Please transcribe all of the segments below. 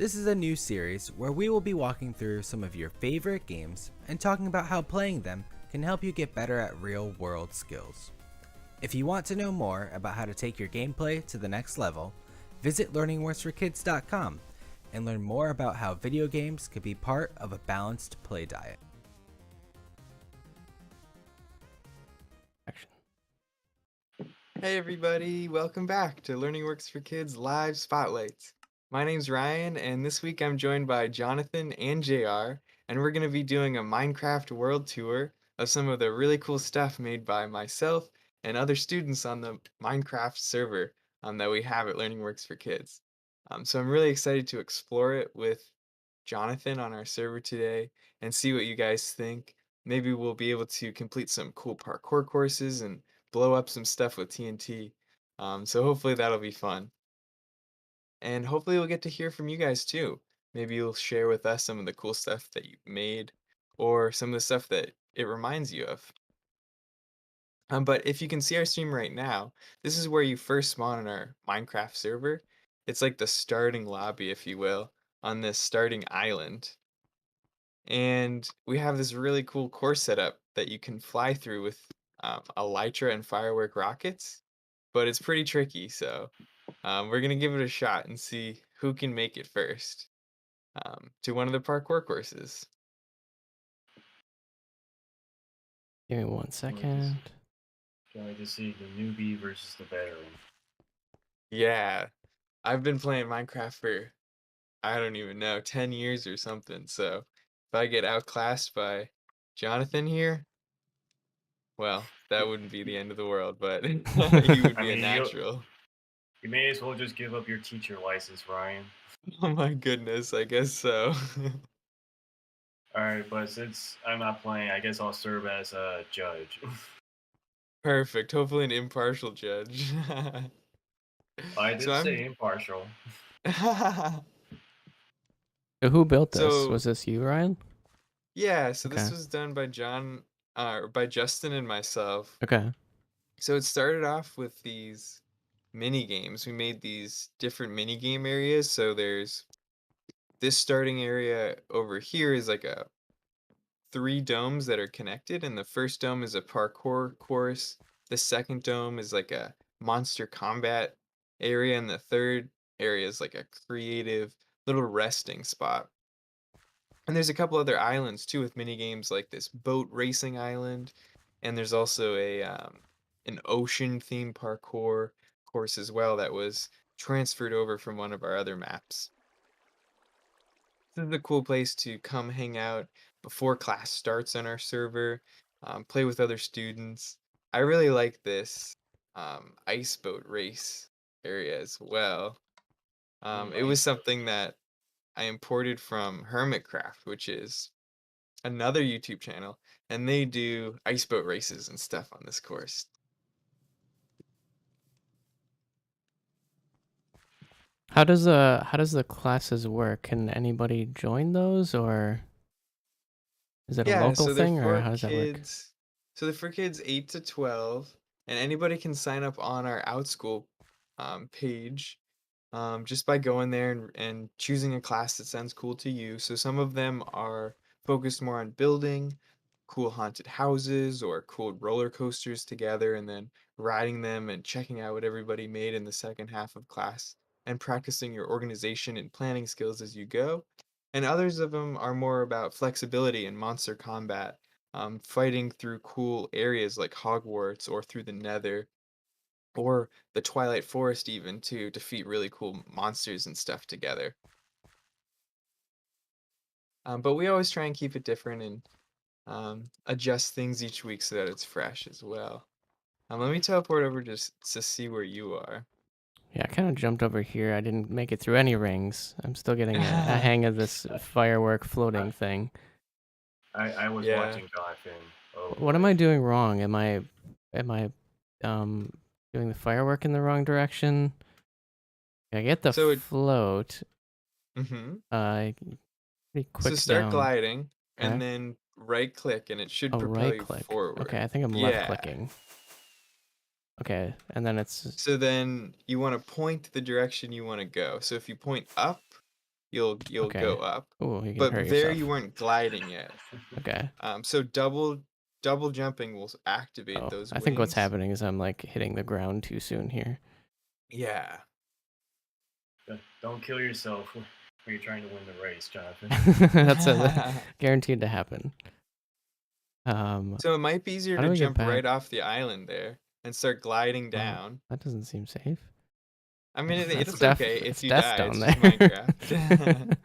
This is a new series where we will be walking through some of your favorite games and talking about how playing them can help you get better at real world skills. If you want to know more about how to take your gameplay to the next level, visit LearningWorksForKids.com and learn more about how video games could be part of a balanced play diet. Hey everybody, welcome back to LearningWorks for Kids Live Spotlights. My name's Ryan, and this week I'm joined by Jonathan and JR, and we're going to be doing a Minecraft world tour of some of the really cool stuff made by myself and other students on the Minecraft server that we have at LearningWorks for Kids. So I'm really excited to explore it with Jonathan on our server today and see what you guys think. Maybe we'll be able to complete some cool parkour courses and blow up some stuff with TNT. So hopefully that'll be fun. And hopefully we'll get to hear from you guys too. Maybe you'll share with us some of the cool stuff that you've made or some of the stuff that it reminds you of. But if you can see our stream right now, this is where you first spawn in our Minecraft server. It's like the starting lobby, if you will, on this starting island. And we have this really cool course setup that you can fly through with elytra and firework rockets, but it's pretty tricky, so we're gonna give it a shot and see who can make it first to one of the parkour courses. Give me 1 second. Can't wait to see the newbie versus the veteran. Yeah, I've been playing Minecraft for, I don't even know, 10 years or something, so if I get outclassed by Jonathan here, well, that wouldn't be the end of the world, but he would be a natural. You may as well just give up your teacher license, Ryan. Oh my goodness, I guess so. Alright, but since I'm not playing, I guess I'll serve as a judge. Perfect. Hopefully an impartial judge. I did So say impartial. So who built this? So Was this you, Ryan? yeah, so this Okay. was done by by Justin and myself. Okay. So it started off with these mini games. We made these different mini game areas. So there's this starting area over here is like a 3 domes that are connected, and the first dome is a parkour course. The second dome is like a monster combat area, and the third area is like a creative little resting spot. And there's a couple other islands too with mini games like this boat racing island, and there's also a an ocean themed parkour course as well that was transferred over from one of our other maps. This is a cool place to come hang out before class starts on our server, play with other students. I really like this ice boat race area as well. It was something that I imported from Hermitcraft, which is another YouTube channel, and they do ice boat races and stuff on this course. How does the classes work? Can anybody join those, or is it a Yeah, local so they're thing, or for how does that work? kids. So they're for kids 8 to 12, and anybody can sign up on our OutSchool page just by going there and choosing a class that sounds cool to you. So some of them are focused more on building cool haunted houses or cool roller coasters together and then riding them and checking out what everybody made in the second half of class and practicing your organization and planning skills as you go. And others of them are more about flexibility and monster combat, fighting through cool areas like Hogwarts or through the Nether or the Twilight Forest even to defeat really cool monsters and stuff together. But we always try and keep it different and adjust things each week so that it's fresh as well. Let me teleport over just to see where you are. Yeah, I kind of jumped over here. I didn't make it through any rings. I'm still getting a hang of this firework floating thing. I was Yeah. watching Jonathan. Oh, What am I doing wrong? Am I doing the firework in the wrong direction? I get the So float. Mm-hmm. Pretty quick So start down. gliding Okay. and then right click and it should propel right you click. forward. Okay, I think I'm left clicking. Okay, and then it's So then you want to point the direction you want to go. So if you point up, you'll Okay. go up. Oh, you can But hurt there yourself. you weren't gliding yet. Okay. So double jumping will activate Oh, those I think what's wings. happening is I'm like hitting the ground too soon here. Yeah. Don't kill yourself when you're trying to win the race, Jonathan. That's guaranteed to happen. So it might be easier How to do we get jump right back? off the island there and start gliding Oh, down. that doesn't seem safe. I mean, That's it's okay if it's you death die. down It's just there. Minecraft. Well,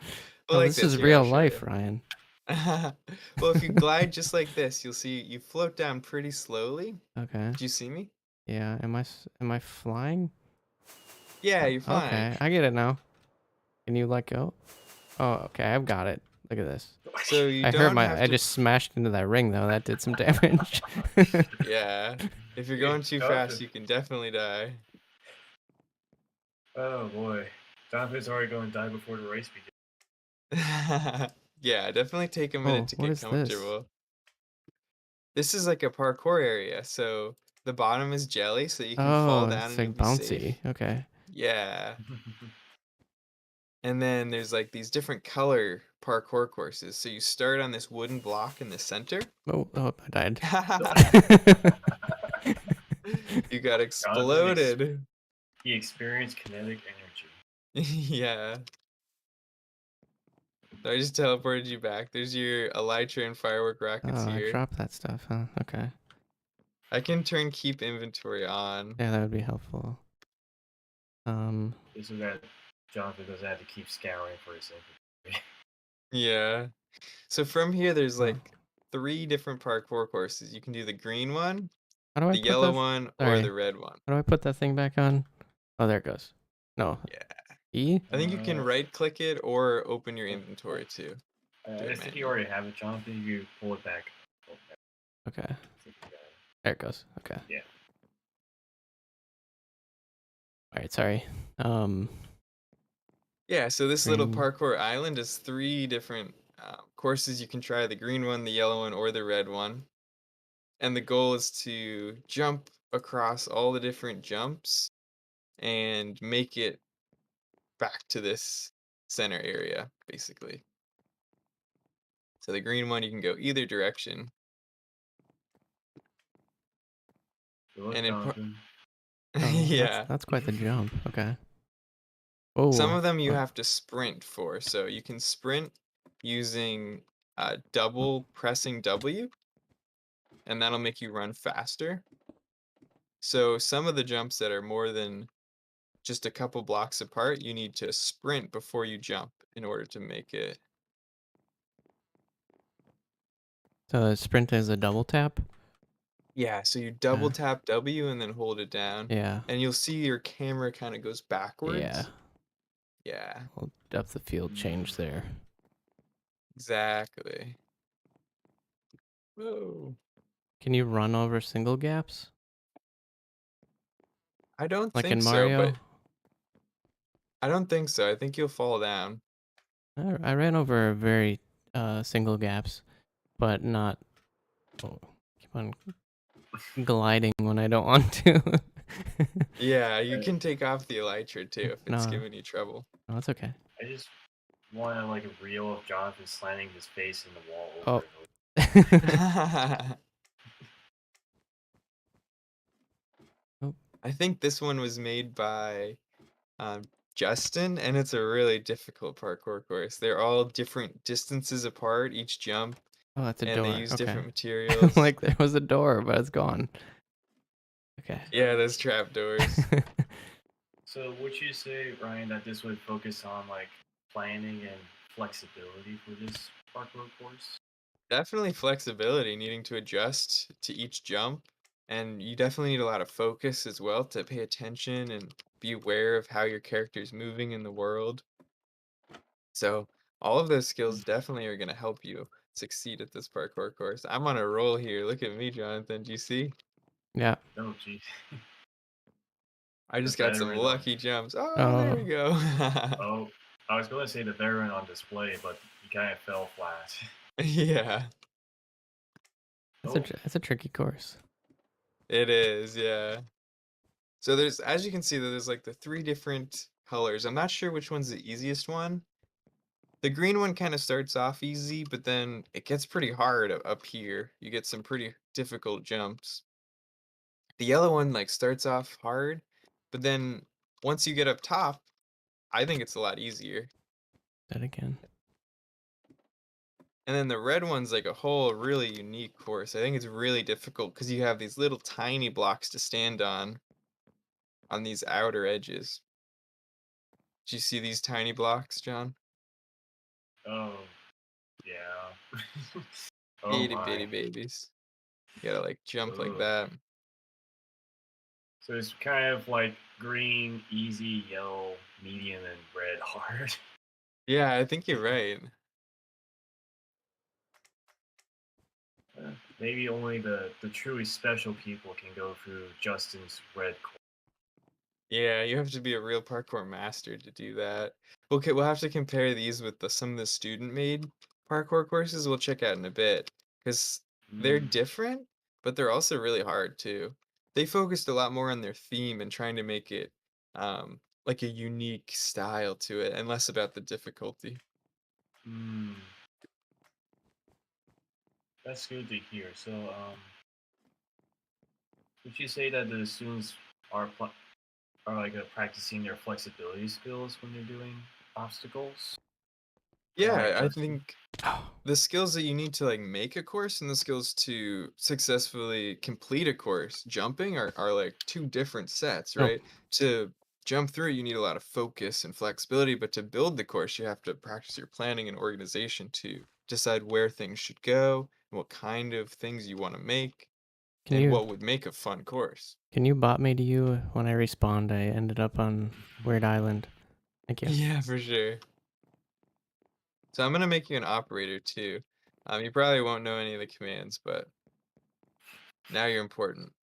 Oh, like this this is here, I'll real show life, you. Ryan. Well, if you glide just like this, you'll see you float down pretty slowly. Okay. Do you see me? Yeah. Am I flying? Yeah, you're flying. Okay, I get it now. Can you let go? Oh, okay, I've got it. Look at this. So you I hurt don't have I to. just smashed into that ring though. That did some damage. Yeah. If you're Yeah, going too fast, you can definitely die. Oh boy, Jonathan's already going to die before the race begins. Yeah, definitely take a minute Oh, to what get is this? comfortable. This is like a parkour area, so the bottom is jelly, so you can fall Oh, down it's and you'll like be safe. bouncy. Okay. Yeah. And then there's like these different color parkour courses. So you start on this wooden block in the center. Oh, I died. You got Jonathan exploded. he experienced kinetic energy. Yeah. So I just teleported you back. There's your elytra and firework rockets Oh, I here. dropped that stuff, huh? Okay. I can turn keep inventory on. Yeah, that would be helpful. This is that Jonathan doesn't have to keep scouring for his inventory. Yeah. So from here, there's Oh. like 3 different parkour courses. You can do the green one, How do I the put yellow that? one, or Sorry. the red one. How do I put that thing back on? Oh, there it goes. No. Yeah. E? I think you can right click it or open your inventory too. I Do it think you manually. already have it, Jonathan. You pull it back. Okay. I think you got it. There it goes. Okay. Yeah. All right. Sorry. Yeah, so this little Green. parkour island is 3 different courses you can try, the green one, the yellow one, or the red one. And the goal is to jump across all the different jumps and make it back to this center area, basically. So the green one, you can go either direction. Good luck, And Jonathan. Oh, yeah. that's quite the jump. Okay. Some Oh. of them you have to sprint for. So you can sprint using double pressing W, and that'll make you run faster. So some of the jumps that are more than just a couple blocks apart, you need to sprint before you jump in order to make it. So the sprint is a double tap. Yeah, so you double tap W and then hold it down, Yeah. and you'll see your camera kind of goes backwards. Yeah. Yeah, Well, depth of field change there. exactly. Whoa. Can you run over single gaps I don't like think in so, Mario? but I don't think so. I think you'll fall down. I ran over very single gaps, but not. Oh, keep on gliding when I don't want to. Yeah, you can take off the elytra too if it's No. giving you trouble. No, it's okay. I just want like a reel of Jonathan slamming his face in the wall Oh. over and over. I think this one was made by Justin, and it's a really difficult parkour course. They're all different distances apart, each jump, Oh, that's a and door. they use Okay. different materials. Like there was a door, but it's gone. Okay. Yeah, those trapdoors. So would you say, Ryan, that this would focus on like planning and flexibility for this parkour course? Definitely flexibility, needing to adjust to each jump, and you definitely need a lot of focus as well to pay attention and be aware of how your character is moving in the world. So all of those skills definitely are going to help you succeed at this parkour course. I'm on a roll here. Look at me, Jonathan. Do you see? Yeah. Oh, geez. I just The got some veteran lucky jumps. Oh, there we go. Oh, I was going to say the veteran on display, but he kind of fell flat. Yeah, That's a tricky course. it is. Yeah. So there's, as you can see, there's like the 3 different colors. I'm not sure which one's the easiest one, The green one kind of starts off easy, but then it gets pretty hard up here. You get some pretty difficult jumps. The yellow one like starts off hard, but then once you get up top, I think it's a lot easier. That again. And then the red one's like a whole really unique course. I think it's really difficult because you have these little tiny blocks to stand on these outer edges. Do you see these tiny blocks, John? Oh, yeah. Oh Itty bitty my. babies. You gotta like jump like Ugh. that. So it's kind of like green, easy, yellow, medium, and red hard. Yeah, I think you're right. Maybe only the truly special people can go through Justin's red course. Yeah, you have to be a real parkour master to do that. Okay, we'll have to compare these with some of the student-made parkour courses we'll check out in a bit, because they're Mm, different, but they're also really hard too. They focused a lot more on their theme and trying to make it like a unique style to it, and less about the difficulty. mm, that's good to hear. So, would you say that the students are like practicing their flexibility skills when they're doing obstacles? Kind of like Yeah, I Justin. think Oh, the skills that you need to like make a course and the skills to successfully complete a course jumping are like two different sets, no. right? To jump through you need a lot of focus and flexibility, but to build the course you have to practice your planning and organization to decide where things should go and what kind of things you want to make Can and you what would make a fun course. bot me to you when I respawned? I ended up on Weird Island. Thank you. Yeah, for sure. So I'm gonna make you an operator too. You probably won't know any of the commands, but now you're important.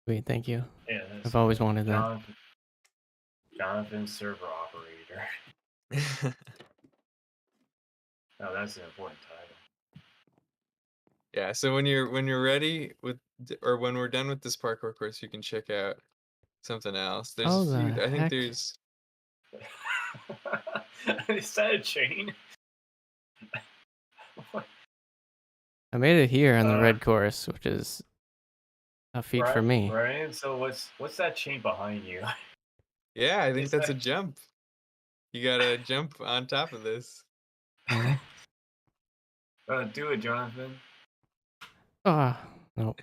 Sweet, thank you. Yeah, that's I've always wanted that. Jonathan server operator. Oh, that's an important title. Yeah, so when you're ready with or when we're done with this parkour course, you can check out something else. There's a Oh, few. the I think heck? there's. Is that a chain? I made it here on the uh, red course, which is a feat for me. Brian, so what's that chain behind you? Yeah, I think Is that's a that jump. You gotta jump on top of this. Oh, do it, Jonathan? ah, nope.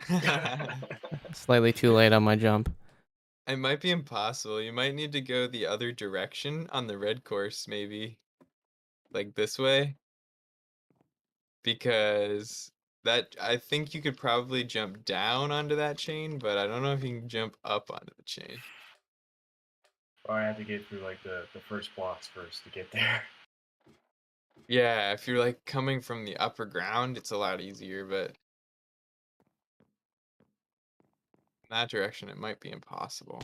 Slightly too late on my jump. It might be impossible. You might need to go the other direction on the red course, maybe like this way, because that I think you could probably jump down onto that chain, but I don't know if you can jump up onto the chain. Or I have to get through like the first blocks first to get there. Yeah, if you're like coming from the upper ground, it's a lot easier, but in that direction, it might be impossible.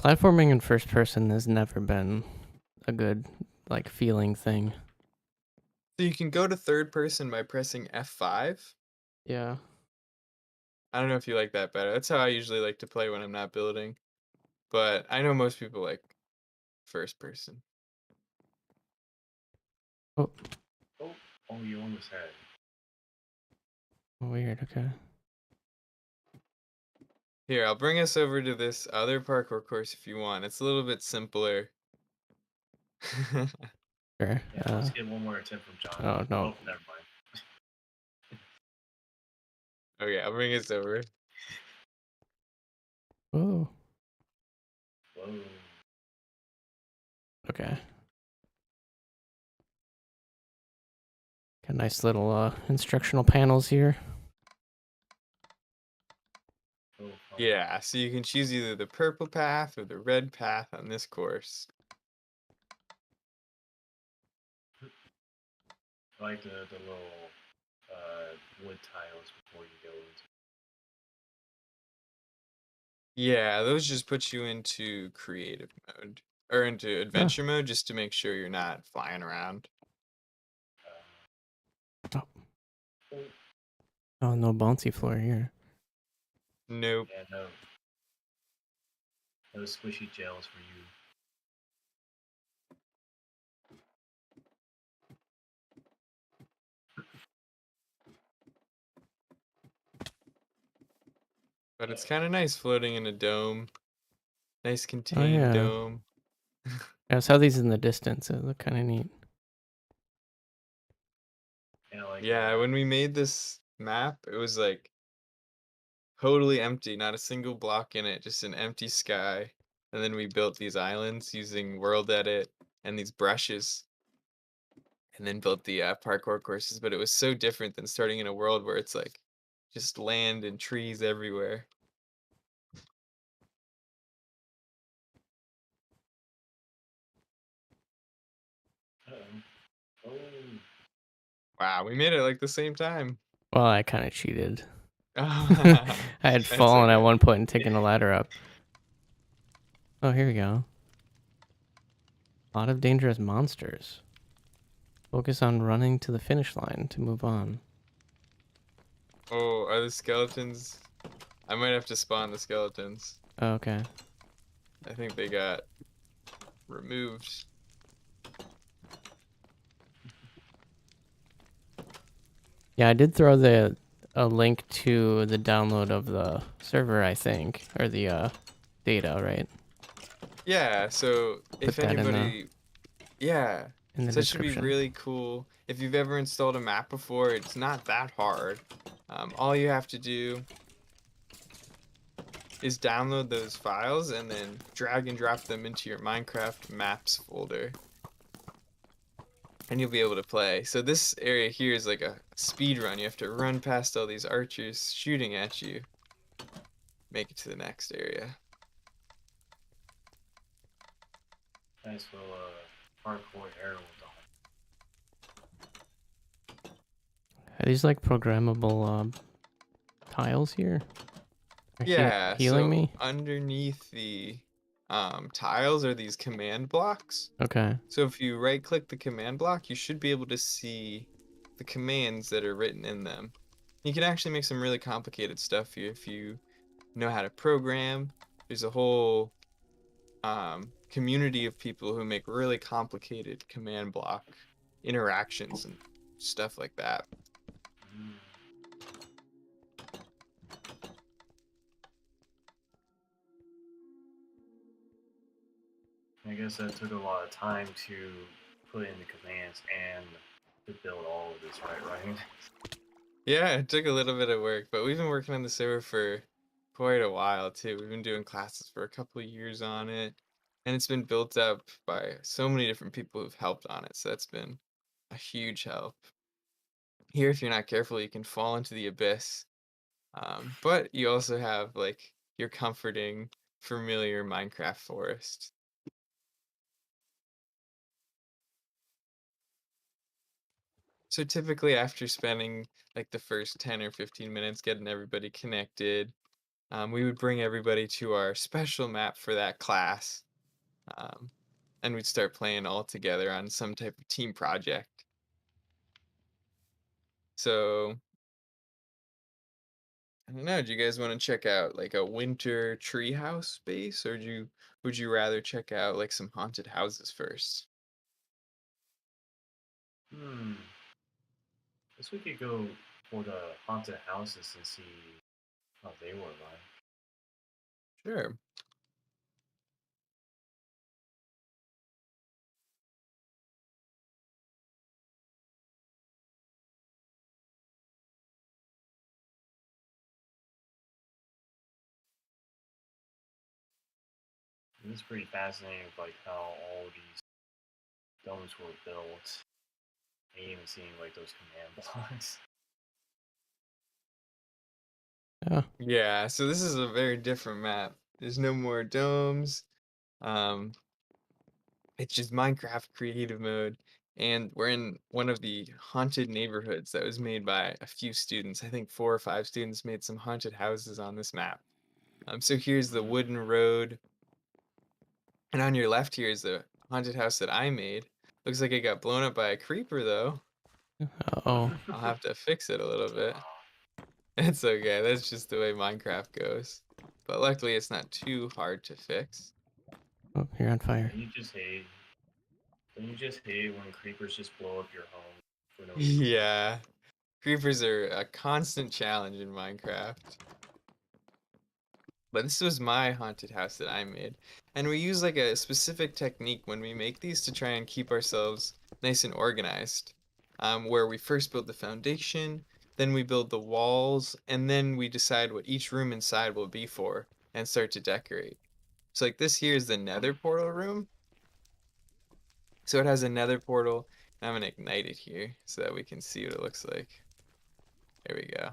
Platforming in first person has never been a good, like, feeling thing. So you can go to third person by pressing F5. Yeah. I don't know if you like that better. That's how I usually like to play when I'm not building. But I know most people like first person. Oh, Oh, you almost had it. weird. Okay. Here, I'll bring us over to this other parkour course if you want. It's a little bit simpler. Sure. Yeah, let's get one more attempt from Jonathan. Oh, no. Oh, never mind. Okay, I'll bring us over. Oh. Whoa. Okay. Got nice little instructional panels here. Oh, fun. Yeah, so you can choose either the purple path or the red path on this course. I like the little wood tiles before you go into. Yeah, those just put you into creative mode or into adventure mode just to make sure you're not flying around. Oh. Oh, no bouncy floor here. Nope. Yeah, no squishy gels for you. But it's kind of nice floating in a dome. Nice Oh contained yeah. dome. I saw these in the distance. It looked kind of neat. Yeah, like Yeah, when we made this map, it was like totally empty, not a single block in it, just an empty sky. And then we built these islands using World Edit and these brushes, and then built the parkour courses. But it was so different than starting in a world where it's like just land and trees everywhere. uh-oh. Oh, Wow, we made it like the same time. Well, I kind of cheated. That's I had fallen at okay. one point and taken a ladder up. Oh, here we go. A lot of dangerous monsters. Focus on running to the finish line to move on. Oh, are the skeletons? I might have to spawn the skeletons. Oh, okay. I think they got removed. Yeah, I did throw a link to the download of the server, I think, or the data, right? Yeah, so if Put that anybody, yeah, in the so it should be description. really cool. If you've ever installed a map before, it's not that hard. All you have to do is download those files and then drag and drop them into your Minecraft maps folder. And you'll be able to play. So this area here is like a speed run. You have to run past all these archers shooting at you. Make it to the next area. nice little hardcore arrow dog. Are these like programmable tiles here? Are Yeah, healing so me? underneath the tiles are these command blocks. Okay. So if you right click the command block, you should be able to see the commands that are written in them. You can actually make some really complicated stuff here if you know how to program. There's a whole community of people who make really complicated command block interactions and stuff like that. Mm. I guess that took a lot of time to put in the commands and to build all of this, right, Ryan? Yeah, it took a little bit of work, but we've been working on the server for quite a while too. We've been doing classes for a couple of years on it, and it's been built up by so many different people who've helped on it. So that's been a huge help. Here, if you're not careful, you can fall into the abyss. But you also have like your comforting, familiar Minecraft forest. So typically after spending like the first 10 or 15 minutes getting everybody connected, we would bring everybody to our special map for that class, um, and we'd start playing all together on some type of team project. So I don't know, do you guys want to check out like a winter treehouse base, or would you rather check out like some haunted houses first? Hmm. Guess we could go for the haunted houses and see how they were like. Sure. It's pretty fascinating, like how all these domes were built, and even seeing like those command blocks. Yeah. Yeah, so this is a very different map. There's no more domes. Um, it's just Minecraft creative mode. And we're in one of the haunted neighborhoods that was made by a few students. I think 4 or 5 students made some haunted houses on this map. So here's the wooden road. And on your left here is the haunted house that I made. Looks like it got blown up by a creeper though. Oh. I'll have to fix it a little bit. It's okay, that's just the way Minecraft goes. But luckily it's not too hard to fix. Oh, you're on fire. And you just hate. Don't you just hate when creepers just blow up your home for no reason? Yeah. Creepers are a constant challenge in Minecraft. But this was my haunted house that I made. And we use like a specific technique when we make these to try and keep ourselves nice and organized. Where we first build the foundation, then we build the walls, and then we decide what each room inside will be for and start to decorate. So like this here is the Nether portal room. So it has a Nether portal. And I'm gonna ignite it here so that we can see what it looks like. There we go.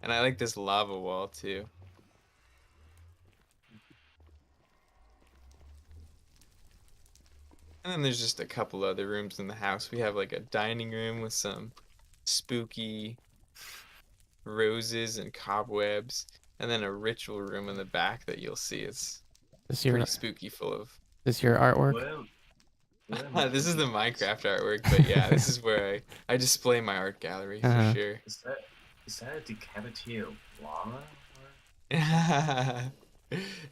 And I like this lava wall too. And then there's just a couple other rooms in the house. We have like a dining room with some spooky roses and cobwebs, and then a ritual room in the back that you'll see. It's This pretty your spooky, full of. this your artwork? This is the Minecraft artwork, but yeah, this is where I display my art gallery for Uh-huh. sure. Is that a decapitated llama?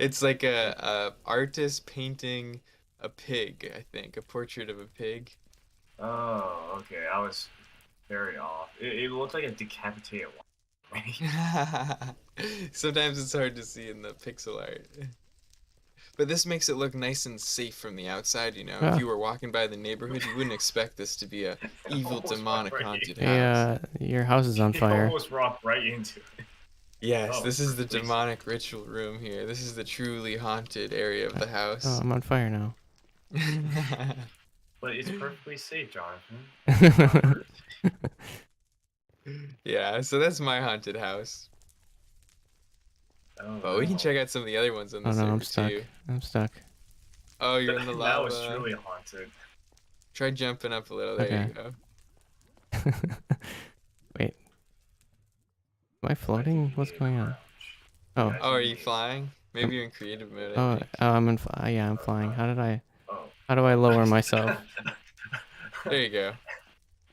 It's like a artist painting a pig, I think, a portrait of a pig. Oh, okay. I was very off. It looked like a decapitated llama. Sometimes it's hard to see in the pixel art. But this makes it look nice and safe from the outside, you know. Yeah. If you were walking by the neighborhood, you wouldn't expect this to be a evil, Almost demonic, right. haunted Hey, house. your house is on You fire. almost rocked right into it. Yes, Oh, this is the perfectly demonic ritual room here. This is the truly haunted area of the Oh, house. I'm on fire now. But it's perfectly safe, Jonathan. Yeah, so that's my haunted house. Oh, But we can no. check out some of the other ones on the Oh no, server I'm stuck. too. I'm stuck. Oh, you're in the Now lava. it's truly haunted. Try jumping up a little. There Okay. you go. Wait. Am I floating? What's going on? Oh. Oh, are you flying? Maybe you're in creative mode, I Oh, think. I'm in. Yeah, I'm flying. How do Oh. I lower myself? There you go.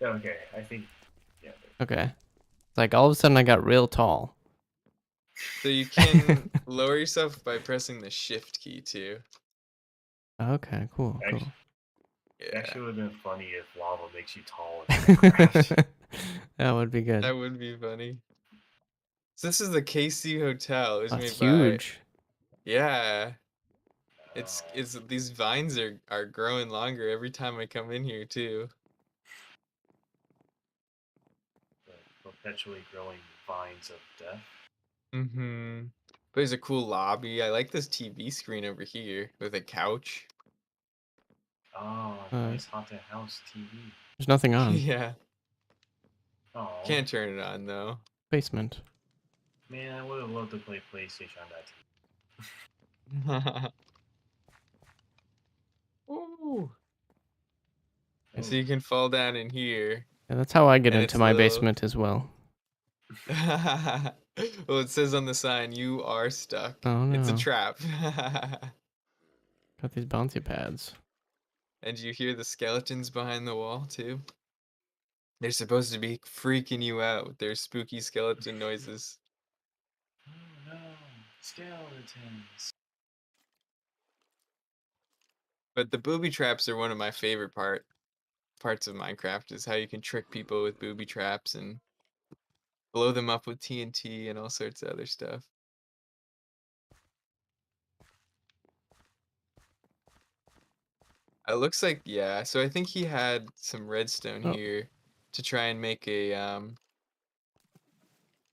Okay, I think. Yeah. Okay. It's like all of a sudden I got real tall. So you can lower yourself by pressing the shift key too. Okay, cool, cool. It Yeah, actually would have been funny if lava makes you tall in Minecraft. That would be good. that would be funny. So this is the KC Hotel. It was That's made by. huge. Yeah, Oh, it's these vines are growing longer every time I come in here too. the perpetually growing vines of death. Mm-hmm. There's a cool lobby. I like this TV screen over here with a couch. Oh, Uh, nice haunted house TV. There's nothing on. Yeah, Oh, can't turn it on though. Basement. man, I would have loved to play PlayStation on that TV. Ooh. Oh. So you can fall down in here. Yeah, that's how I get And into it's my a little- basement as well. Well, it says on the sign, "You are stuck." Oh It's a no. trap. Got these bouncy pads. And you hear the skeletons behind the wall too? They're supposed to be freaking you out with their spooky skeleton noises. Oh no, skeletons. But the booby traps are one of my favorite parts of Minecraft, is how you can trick people with booby traps and blow them up with TNT and all sorts of other stuff. It looks like, yeah, so I think he had some redstone Oh. here to try and make a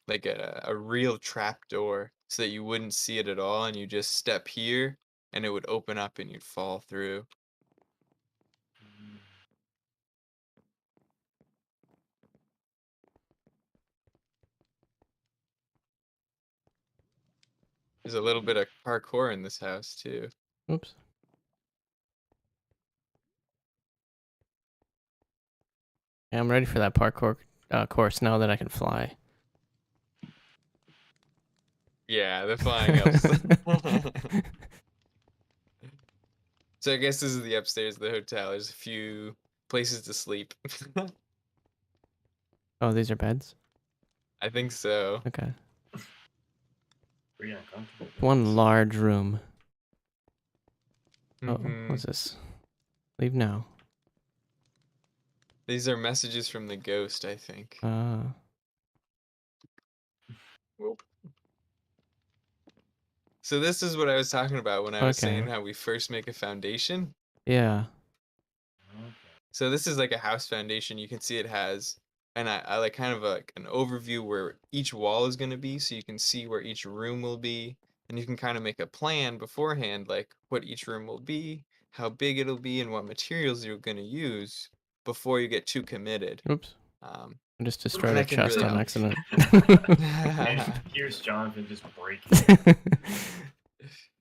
like a real trap door so that you wouldn't see it at all and you just step here and it would open up and you'd fall through. Mm. There's a little bit of parkour in this house too. Oops. Yeah, I'm ready for that parkour course now that I can fly. Yeah, the flying helps. So I guess this is the upstairs of the hotel. There's a few places to sleep. Oh, these are beds? I think so. Okay. Pretty uncomfortable. One large room. Oh, Mhm. what's this? Leave now. These are messages from the ghost, I think. Uh, Whoop. So this is what I was talking about when I was saying Okay. how we first make a foundation. Yeah. Okay. So this is like a house foundation. You can see it has, and I like kind of like an overview where each wall is going to be, so you can see where each room will be, and you can kind of make a plan beforehand, like what each room will be, how big it'll be, and what materials you're going to use before you get too committed. Oops. Um, I just and destroyed a that can chest really on help. accident. And here's Jonathan just breaking it.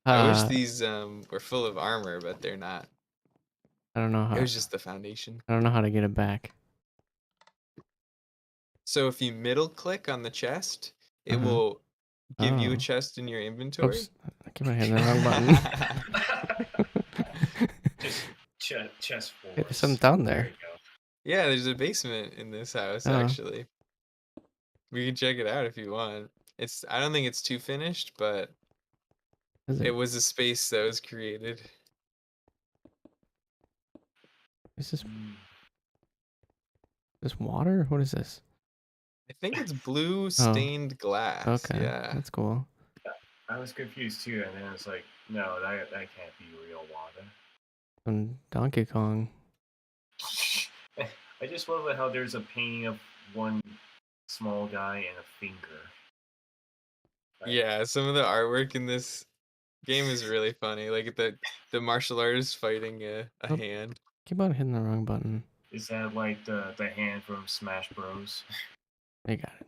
I wish uh, these were full of armor, but they're not. I don't know It how. was just the foundation. I don't know how to get it back. So if you middle click on the chest, it Uh-huh. will give you a Oh. chest in your inventory. Oops. I keep on hitting the wrong button. Just chest Hey, force. there's something down There there. you go. Yeah, there's a basement in this house Oh. actually. We can check it out if you want. I don't think it's too finished, but Is it it? was a space that was created. Is this Mm. this water? What is this? I think it's blue Oh. stained glass. Okay. Yeah. That's cool. I was confused too, and then it's like, no, that can't be real water. Some Donkey Kong. I just love it how there's a painting of one small guy and a finger. Like, Yeah, some of the artwork in this game is really funny. Like the martial artist fighting a Oh. hand. Keep on hitting the wrong button. is that like the hand from Smash Bros? You got it.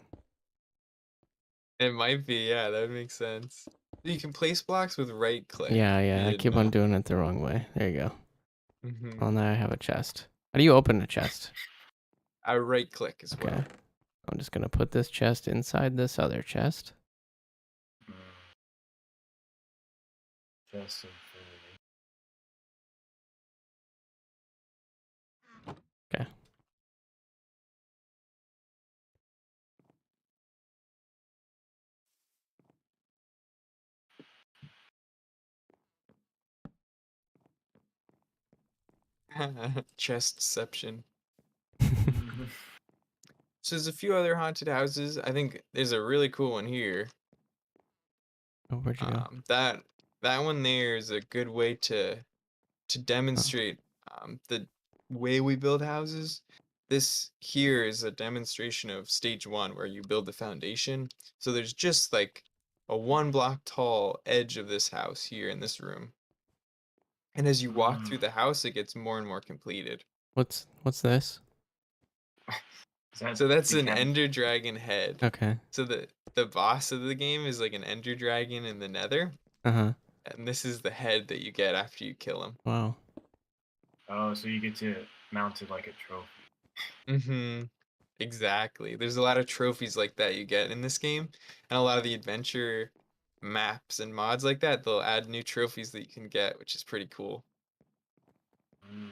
It might be, yeah, that would make sense. You can place blocks with right click. Yeah, if yeah. you I didn't keep on know. doing it the wrong way. There you go. Mhm. Well, now I have a chest. How do you open a chest? I right click as Okay. well. I'm just gonna put this chest inside this other chest. Mm. Just infinity. Okay. Chestception. Mhm. So there's a few other haunted houses. I think there's a really cool one here. Oh, where'd you go? That one there is a good way to Oh. demonstrate the way we build houses. This here is a demonstration of stage 1 where you build the foundation. So there's just like a 1 block tall edge of this house here in this room. And as you walk through the house, it gets more and more completed. What's this? Is that So that's the an cat? ender dragon head. Okay. So the boss of the game is like an ender dragon in the Nether, Uh-huh. and this is the head that you get after you kill him. Wow. Oh, so you get to mount it like a trophy. Mm-hmm. Exactly. There's a lot of trophies like that you get in this game, and a lot of the adventure maps and mods like that, they'll add new trophies that you can get, which is pretty cool. Mm.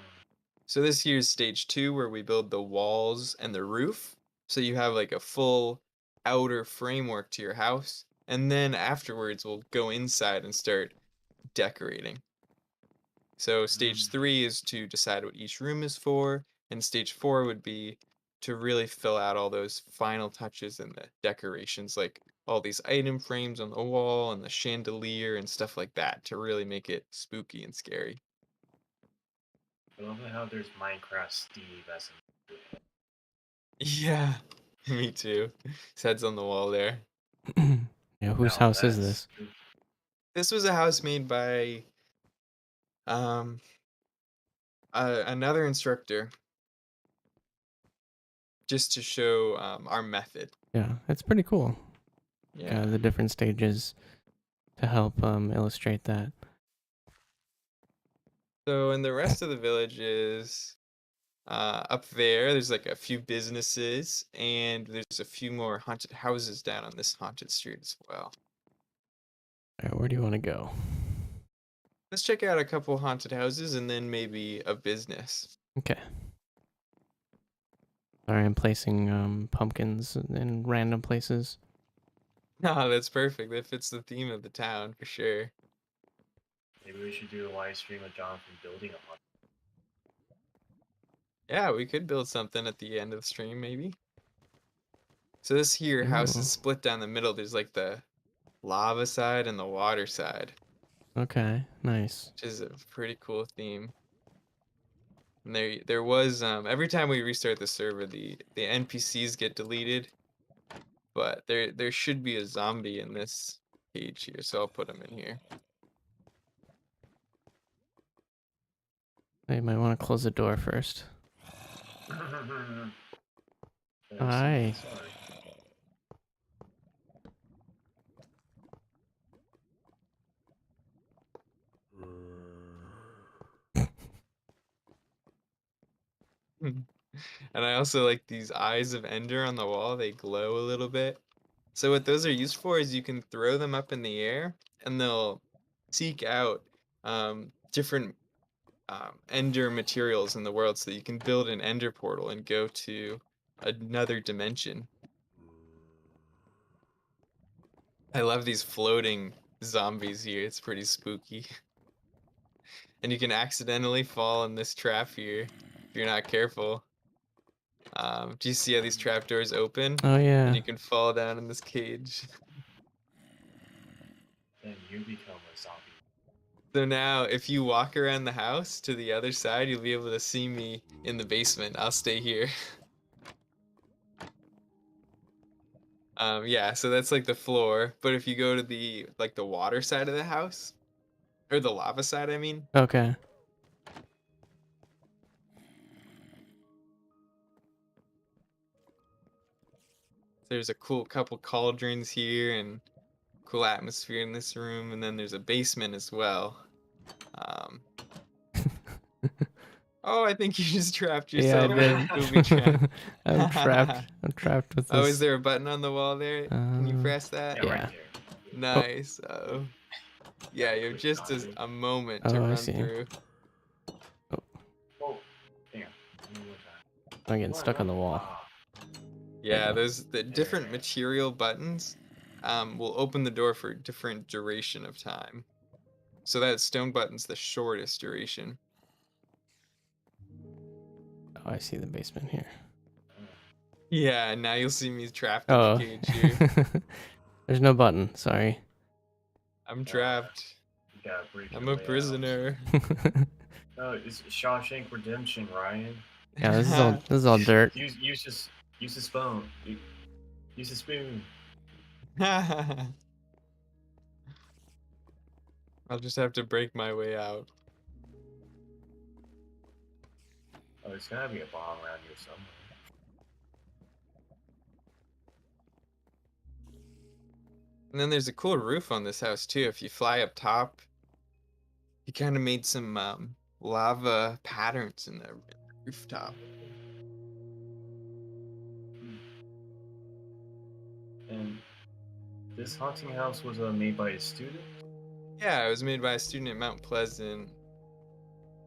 So this here is stage 2 where we build the walls and the roof. So you have like a full outer framework to your house, and then afterwards we'll go inside and start decorating. So stage 3 is to decide what each room is for, and stage 4 would be to really fill out all those final touches and the decorations, like all these item frames on the wall and the chandelier and stuff like that to really make it spooky and scary. I love how there's Minecraft Steve as an Yeah, me too. His head's on the wall there. Yeah, whose Now house is that's this? spooky. This was a house made by um another instructor just to show our method. Yeah, it's pretty cool. Yeah. The different stages to help illustrate that. So in the rest of the village is up there. There's like a few businesses, and there's a few more haunted houses down on this haunted street as well. All right, where do you want to go? Let's check out a couple haunted houses and then maybe a business. Okay. Sorry, I'm placing pumpkins in random places. No, that's perfect. That fits the theme of the town for sure. Maybe we should do a live stream of Jonathan building a hut. Yeah, we could build something at the end of the stream maybe. So this here house Ooh. is split down the middle. There's like the lava side and the water side, Okay, nice. which is a pretty cool theme. And there was every time we restart the server, the NPCs get deleted, but there should be a zombie in this page here, so I'll put him in here. You might want to close the door first. Hi. Sorry. And I also like these eyes of Ender on the wall. They glow a little bit. So what those are used for is you can throw them up in the air and they'll seek out different Ender materials in the world, so that you can build an Ender portal and go to another dimension. I love these floating zombies here. It's pretty spooky. And you can accidentally fall in this trap here if you're not careful. Do you see how these trapdoors open? Oh yeah. And you can fall down in this cage. Then you become a zombie. So now, if you walk around the house to the other side, you'll be able to see me in the basement. I'll stay here. Yeah, so that's like the floor. But if you go to the water side of the house, or the lava side, I mean, Okay. there's a cool couple cauldrons here and cool atmosphere in this room, and then there's a basement as well. Oh, I think you just trapped Yeah, yourself. I in a booby trap. did. I'm trapped. I'm trapped with this. Oh, is there a button on the wall there? Can you press that? Yeah, Yeah. right there. Nice. Oh. Yeah, you have just a moment to Oh, I run see. through. Oh, hang on. One more time. I'm getting stuck on the wall. Yeah, those the different material buttons will open the door for different duration of time. So that stone button's the shortest duration. Oh, I see the basement here. Yeah, and now you'll see me trapped in Oh. the cage here. There's no button. Sorry. I'm trapped. You gotta break I'm your a way out. prisoner. No, it's Shawshank Redemption, Ryan. Yeah, this is all dirt. Use the spoon. Use the spoon. I'll just have to break my way out. Oh, there's gotta be a bomb around here somewhere. And then there's a cool roof on this house too. If you fly up top, he kind of made some lava patterns in the rooftop. And this haunting house was made by a student? Yeah, it was made by a student at Mount Pleasant.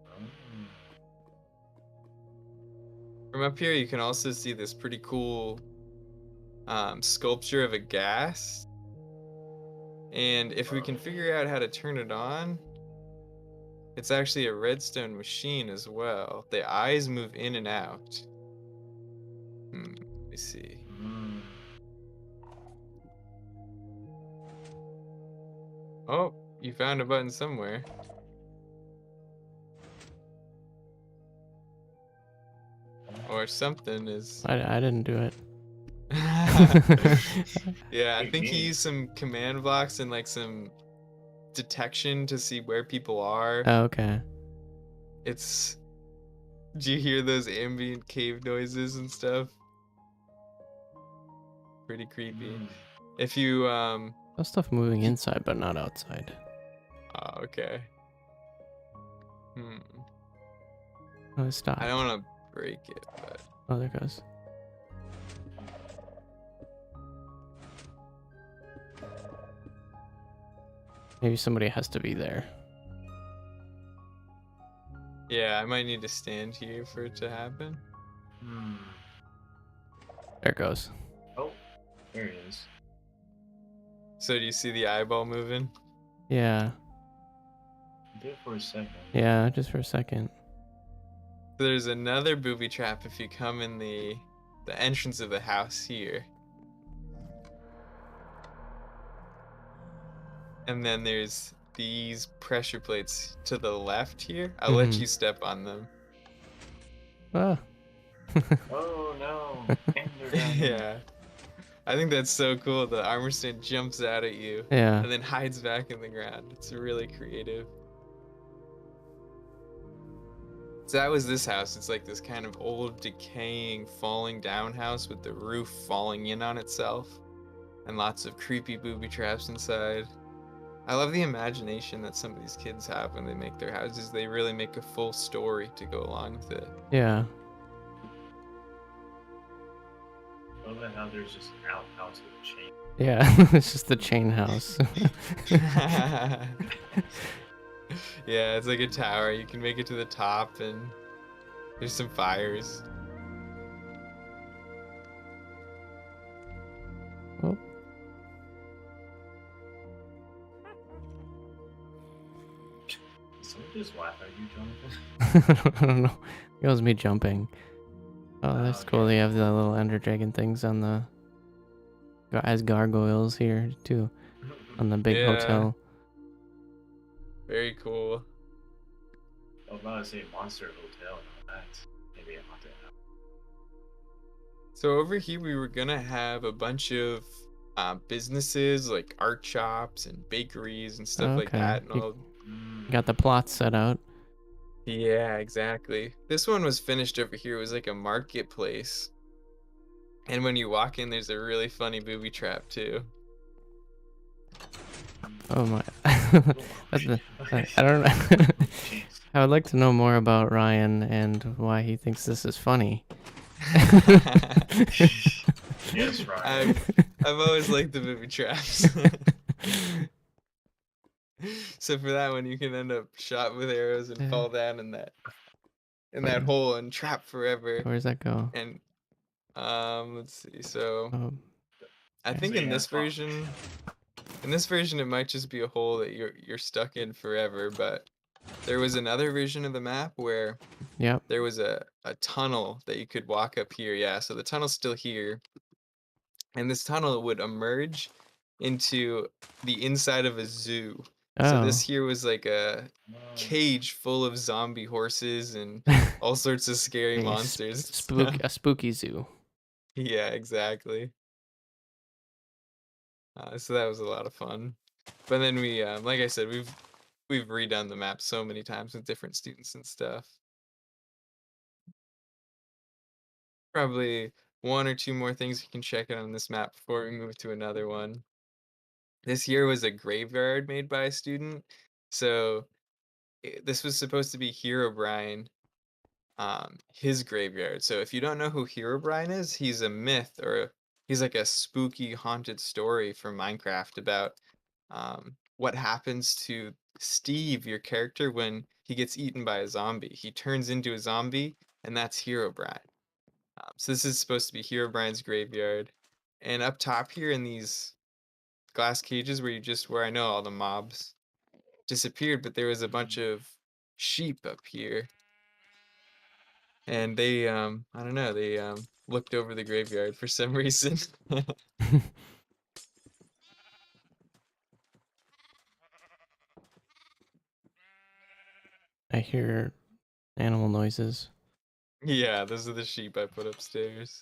Oh. From up here, you can also see this pretty cool sculpture of a ghast. And if we can figure out how to turn it on, it's actually a redstone machine as well. The eyes move in and out. Let me see. Mm. Oh, you found a button somewhere. Or something is... I didn't do it. Yeah, I think he used some command blocks and like some detection to see where people are. Oh, okay. It's... Do you hear those ambient cave noises and stuff? Pretty creepy. Mm. If you, There's stuff moving inside, but not outside. Oh, okay. Oh, stop. I don't want to break it, but... Oh, there it goes. Maybe somebody has to be there. Yeah, I might need to stand here for it to happen. Hmm. There it goes. Oh, there it is. So do you see the eyeball moving? Yeah. You did for a second. Yeah, just for a second. So there's another booby trap if you come in the entrance of the house here. And then there's these pressure plates to the left here. I'll let Mhm. you step on them. Ah. Oh no! And they're down there. Yeah. I think that's so cool. The armor stand jumps out at you Yeah. and then hides back in the ground. It's really creative. So that was this house. It's like this kind of old, decaying, falling down house with the roof falling in on itself and lots of creepy booby traps inside. I love the imagination that some of these kids have when they make their houses. They really make a full story to go along with it. Yeah. I love how there's just an outhouse with a chain. Yeah. It's just the chain house. Yeah, it's like a tower. You can make it to the top and there's some fires. Oh. Did someone just laugh at you, Jonathan? I don't know. It was me jumping. Oh, that's okay. cool. They have the little ender dragon things on the as gargoyles here too on the big Yeah. hotel. Very cool. I was about to say Monster Hotel. No, that's maybe a haunted house. So over here we were gonna have a bunch of businesses like art shops and bakeries and stuff like Okay. that. And You all... got the plots set out. Yeah, exactly. This one was finished over here. It was like a marketplace. And when you walk in, there's a really funny booby trap too. Oh my. I don't know. Jeez. I would like to know more about Ryan and why he thinks this is funny. Yes, Ryan. I've always liked the booby traps. So for that one, you can end up shot with arrows and fall down in that hole and trapped forever. Where's that go? And let's see. So Oh, I think So in yeah, this version, it might just be a hole that you're stuck in forever. But there was another version of the map where yep. there was a tunnel that you could walk up here. Yeah, so the tunnel's still here, and this tunnel would emerge into the inside of a zoo. So Oh. this here was like a no. cage full of zombie horses and all sorts of scary A monsters. a spooky zoo. Yeah, exactly. So that was a lot of fun. But then we, like I said, we've redone the map so many times with different students and stuff. Probably one or two more things you can check out on this map before we move to another one. This here was a graveyard made by a student. So this was supposed to be Hero Brian, his graveyard. So if you don't know who Hero Brian is, he's a myth, or he's like a spooky haunted story from Minecraft about what happens to Steve, your character, when he gets eaten by a zombie. He turns into a zombie, and that's Hero Brian. So this is supposed to be Hero Brian's graveyard. And up top here in these glass cages where I know all the mobs disappeared, but there was a bunch of sheep up here. And they I don't know, they looked over the graveyard for some reason. I hear animal noises. Yeah, those are the sheep I put upstairs.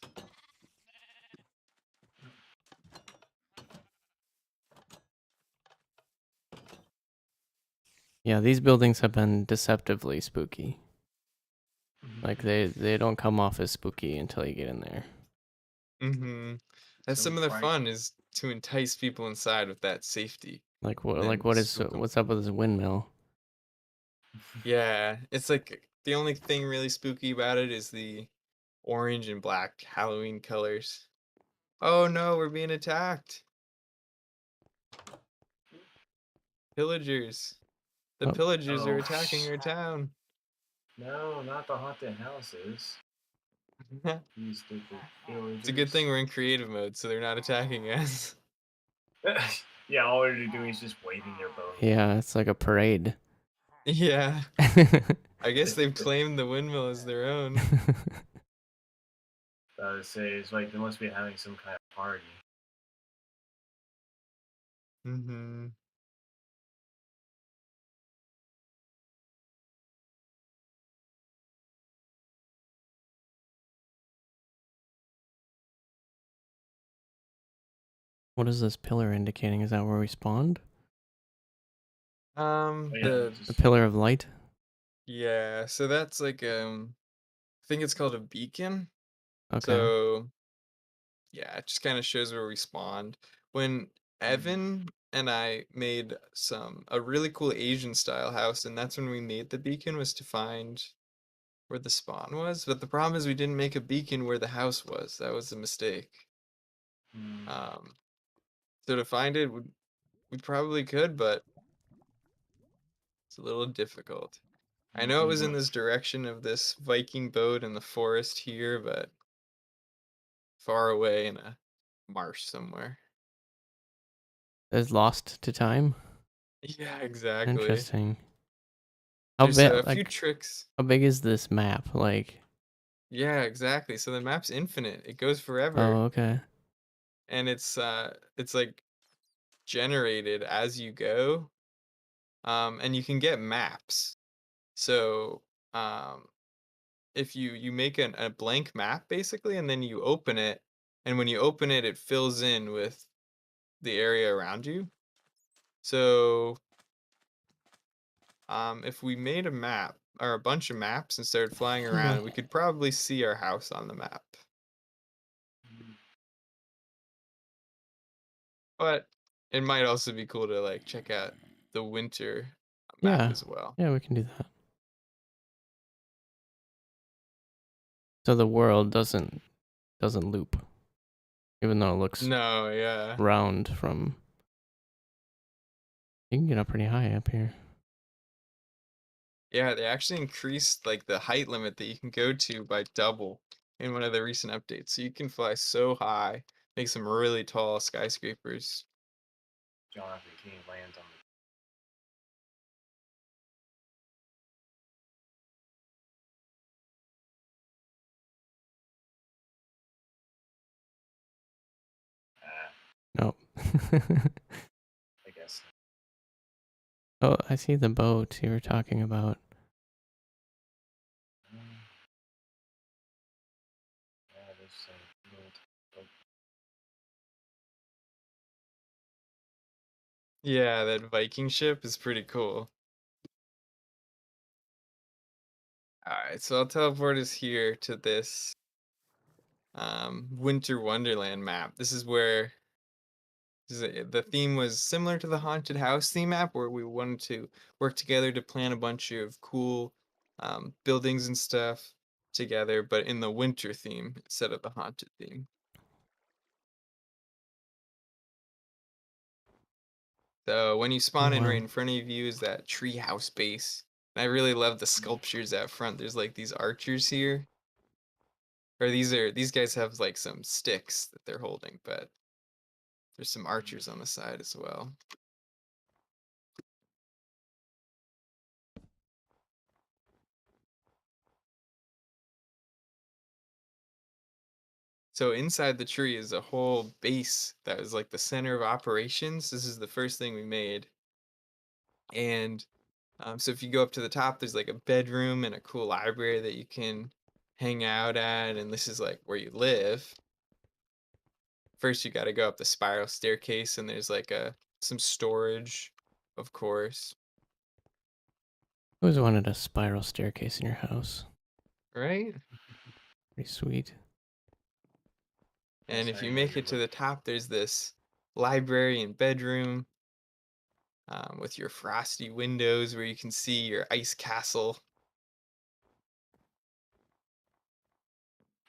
Yeah, these buildings have been deceptively spooky. Like they don't come off as spooky until you get in there. Mm-hmm. That's So some of the right- fun, is to entice people inside with that safety. Like what? Then Like what is? spook 'em. What's up with this windmill? Yeah, it's like the only thing really spooky about it is the orange and black Halloween colors. Oh no, we're being attacked. Pillagers. The Oh. pillagers are Oh. attacking our town. No, not the haunted houses. These stupid villagers. It's a good thing we're in creative mode, so they're not attacking us. Yeah, all they're doing is just waving their bow. Yeah, it's like a parade. Yeah, I guess they've claimed the windmill as their own. I would say it's like they must be having some kind of party. Mm-hmm. What is this pillar indicating? Is that where we spawned? Oh, yeah, The The pillar of light? yeah, so that's like I think it's called a beacon. Okay. So yeah, it just kind of shows where we spawned. When Evan and I made a really cool Asian style house, and that's when we made the beacon was to find where the spawn was. But the problem is we didn't make a beacon where the house was. That was a mistake. Mm, Um, so to find it, we probably could, but it's a little difficult. I know it was in this direction of this Viking boat in the forest here, but far away in a marsh somewhere. Is lost to time? Yeah, exactly. Interesting. How There's a big, few like, tricks. how big is this map? Like, Yeah, exactly. So the map's infinite. It goes forever. oh, okay. And it's like generated as you go. And you can get maps. So um if you make a blank map basically and then you open it, and when you open it it fills in with the area around you. So if we made a map or a bunch of maps and started flying Oh boy. around, we could probably see our house on the map. But it might also be cool to like check out the winter map Yeah. as well. Yeah, we can do that. So the world doesn't loop, even though it looks No, yeah. round from. You can get up pretty high up here. Yeah, they actually increased like the height limit that you can go to by double in one of the recent updates. So you can fly so high, make some really tall skyscrapers. Jonathan King lands on the. Nope. I guess. Oh, I see the boat you were talking about. Mm, yeah, there's a little. Oh, Yeah, that Viking ship is pretty cool. Alright, so I'll teleport us here to this Winter Wonderland map. This is where the theme was similar to the Haunted House theme map, where we wanted to work together to plan a bunch of cool buildings and stuff together, but in the winter theme instead of the haunted theme. So when you Oh spawn in right wow. in front of you is that tree house base. And I really love the sculptures out front. There's like these archers here. Or these guys have like some sticks that they're holding, but there's some archers on the side as well. So inside the tree is a whole base that is like the center of operations. This is the first thing we made. And so if you go up to the top, there's like a bedroom and a cool library that you can hang out at. And this is like where you live. First, you got to go up the spiral staircase, and there's like some storage, of course. I always wanted a spiral staircase in your house. Right? Pretty sweet. And yes, if I you know make you're it to the top, there's this library and bedroom with your frosty windows where you can see your ice castle.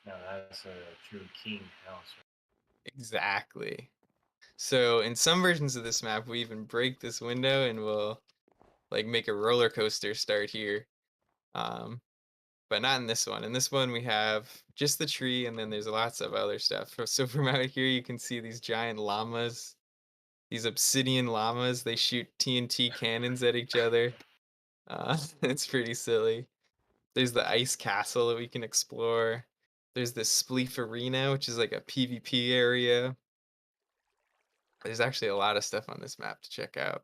no, that's a true king house. Exactly. So in some versions of this map, we even break this window and we'll like make a roller coaster start here. Um, but not in this one. In this one, we have just the tree, and then there's lots of other stuff. So from out here, you can see these giant llamas, these obsidian llamas. They shoot TNT cannons at each other. It's pretty silly. There's the ice castle that we can explore. There's this Spleef Arena, which is like a PvP area. There's actually a lot of stuff on this map to check out.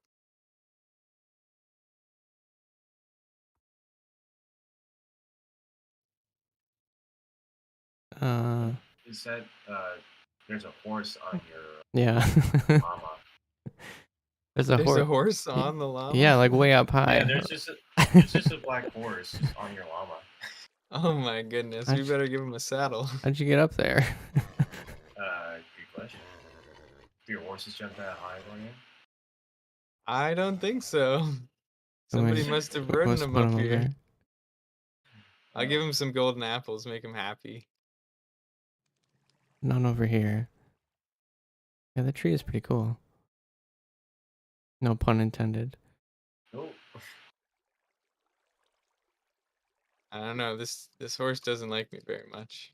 Uh, Is that there's a horse on your Yeah. llama. There's a There's a horse. horse on the llama? Yeah, like way up high. Yeah, there's just a black horse just on your llama. Oh my goodness, we How'd you- better give him a saddle. How'd you get up there? Good question. Do your horses jump that high, Ryan? I don't think so. Somebody must have ridden Must him put up him here. there. I'll give him some golden apples, make him happy. None over here. Yeah, the tree is pretty cool. No pun intended. Oh. I don't know, this horse doesn't like me very much.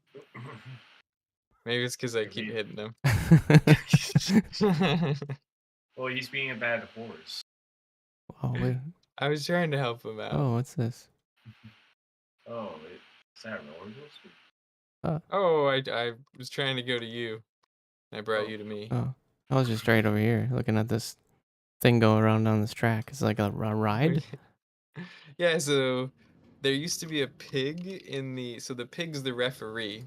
Maybe it's because I Could keep be. hitting him. Well, he's being a bad horse. Oh, wait. I was trying to help him out. Oh, what's this? Oh, is that roller coaster? Oh, I was trying to go to you. I brought you to me. Oh, I was just right over here looking at this thing go around on this track. It's like a ride. Yeah, so there used to be a pig so the pig's the referee.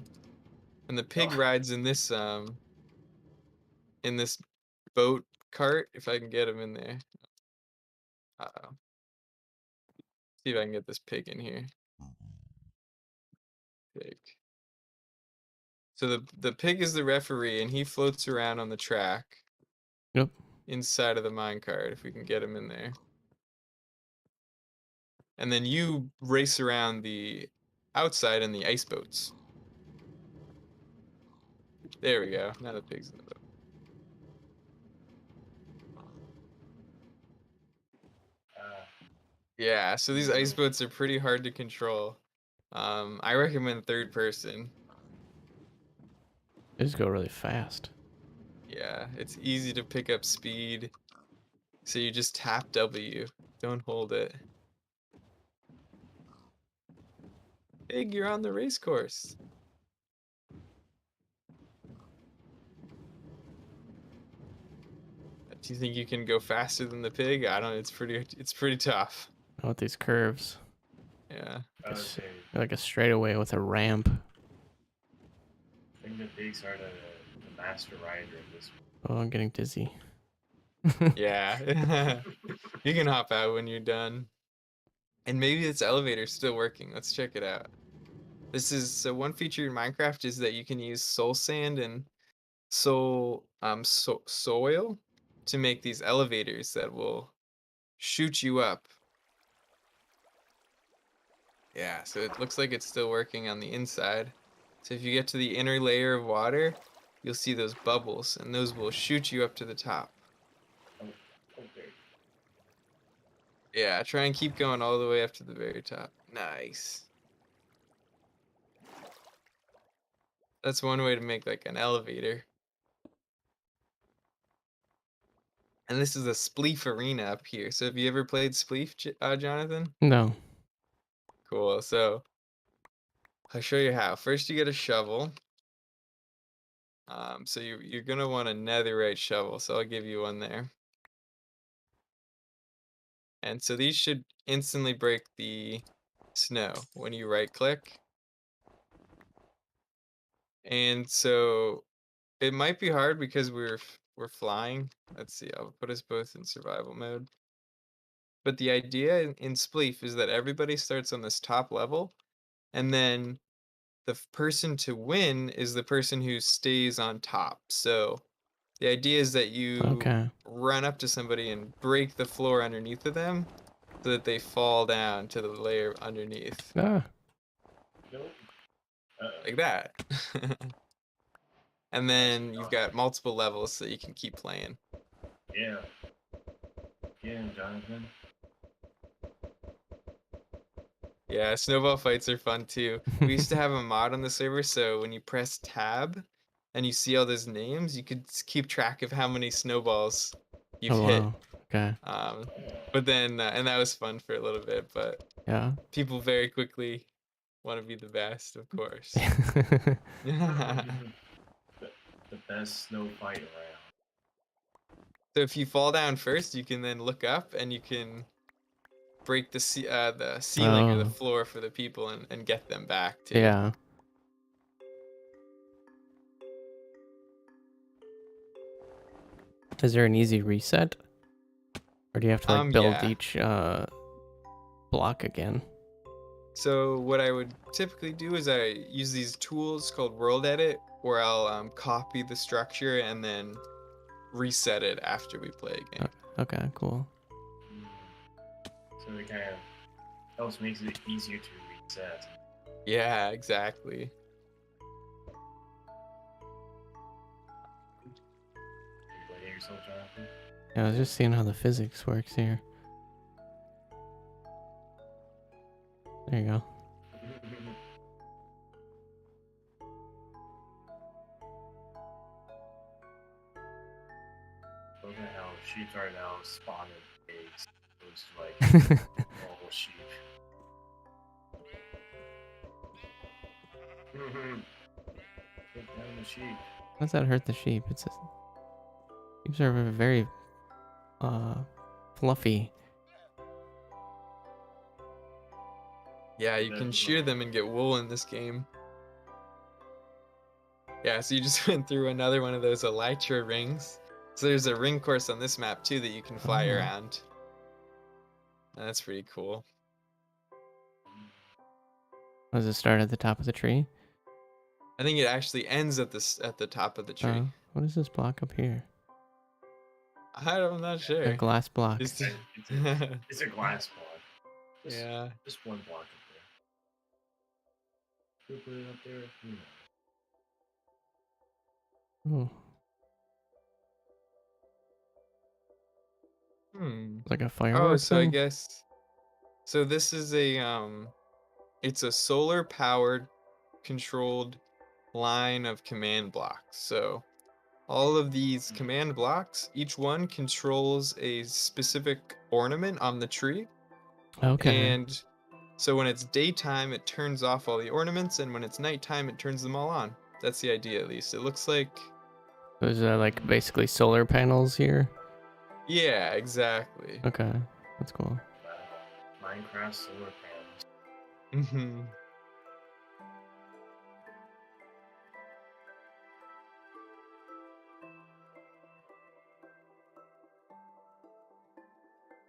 And the pig rides in this boat cart, if I can get him in there. Uh-oh. See if I can get this pig in here. Pig. So the pig is the referee and he floats around on the track. Yep. Inside of the minecart, if we can get him in there. And then you race around the outside in the ice boats. There we go. Now the pig's in the boat. Yeah, so these ice boats are pretty hard to control. I recommend third person. They just go really fast. Yeah, it's easy to pick up speed. So you just tap W. Don't hold it. Pig, you're on the race course. Do you think you can go faster than the pig? I don't know. It's pretty tough. Oh, with these curves. Yeah. Okay. Like a straightaway with a ramp. I think the pigs are the master rider of this one. Oh, I'm getting dizzy. Yeah. You can hop out when you're done. And maybe this elevator's still working. Let's check it out. So one feature in Minecraft is that you can use soul sand and soil to make these elevators that will shoot you up. Yeah, so it looks like it's still working on the inside. So if you get to the inner layer of water, you'll see those bubbles, and those will shoot you up to the top. Okay. Yeah, try and keep going all the way up to the very top. Nice. That's one way to make like an elevator. And this is a Spleef Arena up here. So have you ever played Spleef, Jonathan? No. Cool. So I'll show you how. First, you get a shovel. So you're gonna want a netherite shovel. So I'll give you one there. And so these should instantly break the snow when you right click. And so it might be hard because we're flying. Let's see. I'll put us both in survival mode. But the idea in Spleef is that everybody starts on this top level, and then the person to win is the person who stays on top. So the idea is that you run up to somebody and break the floor underneath of them so that they fall down to the layer underneath. Ah. Like that. And then you've got multiple levels so you can keep playing. Yeah. Yeah, Jonathan. Yeah, snowball fights are fun too. We used to have a mod on the server, so when you press tab and you see all those names, you could keep track of how many snowballs you've hit. Wow. Okay. But then, and that was fun for a little bit, but Yeah. people very quickly want to be the best, of course. The best snow fight around. So if you fall down first, you can then look up and you can break the ceiling or the floor for the people and get them back too. Yeah. Is there an easy reset? Or do you have to like build Yeah. each block again? So what I would typically do is I use these tools called World Edit, where I'll copy the structure and then reset it after we play a game. Okay, cool. So it kind of helps makes it easier to reset. Yeah, exactly. You hear yourself, Jonathan? Yeah, I was just seeing how the physics works here. There you go. Look at how sheep are now spawning eggs. Looks like normal sheep. Take down the sheep. How does that hurt the sheep? It's just, sheep are very fluffy. Yeah, you can shear them and get wool in this game. Yeah, so you just went through another one of those elytra rings. So there's a ring course on this map too that you can fly Oh. around. And that's pretty cool. Does it start at the top of the tree? I think it actually ends at the top of the tree. What is this block up here? I'm not sure. A glass block. Just- It's a glass block. yeah. Just one block up there. Who put it up there? Oh, Hmm. it's like a Oh, firework so I thing? guess so this is it's a solar powered controlled line of command blocks. So all of these command blocks, each one controls a specific ornament on the tree. Okay. And so when it's daytime, it turns off all the ornaments, and when it's nighttime, it turns them all on. That's the idea, at least. It looks like, Those are like basically solar panels here. yeah, exactly. Okay, that's cool. Minecraft solar panels. Hmm.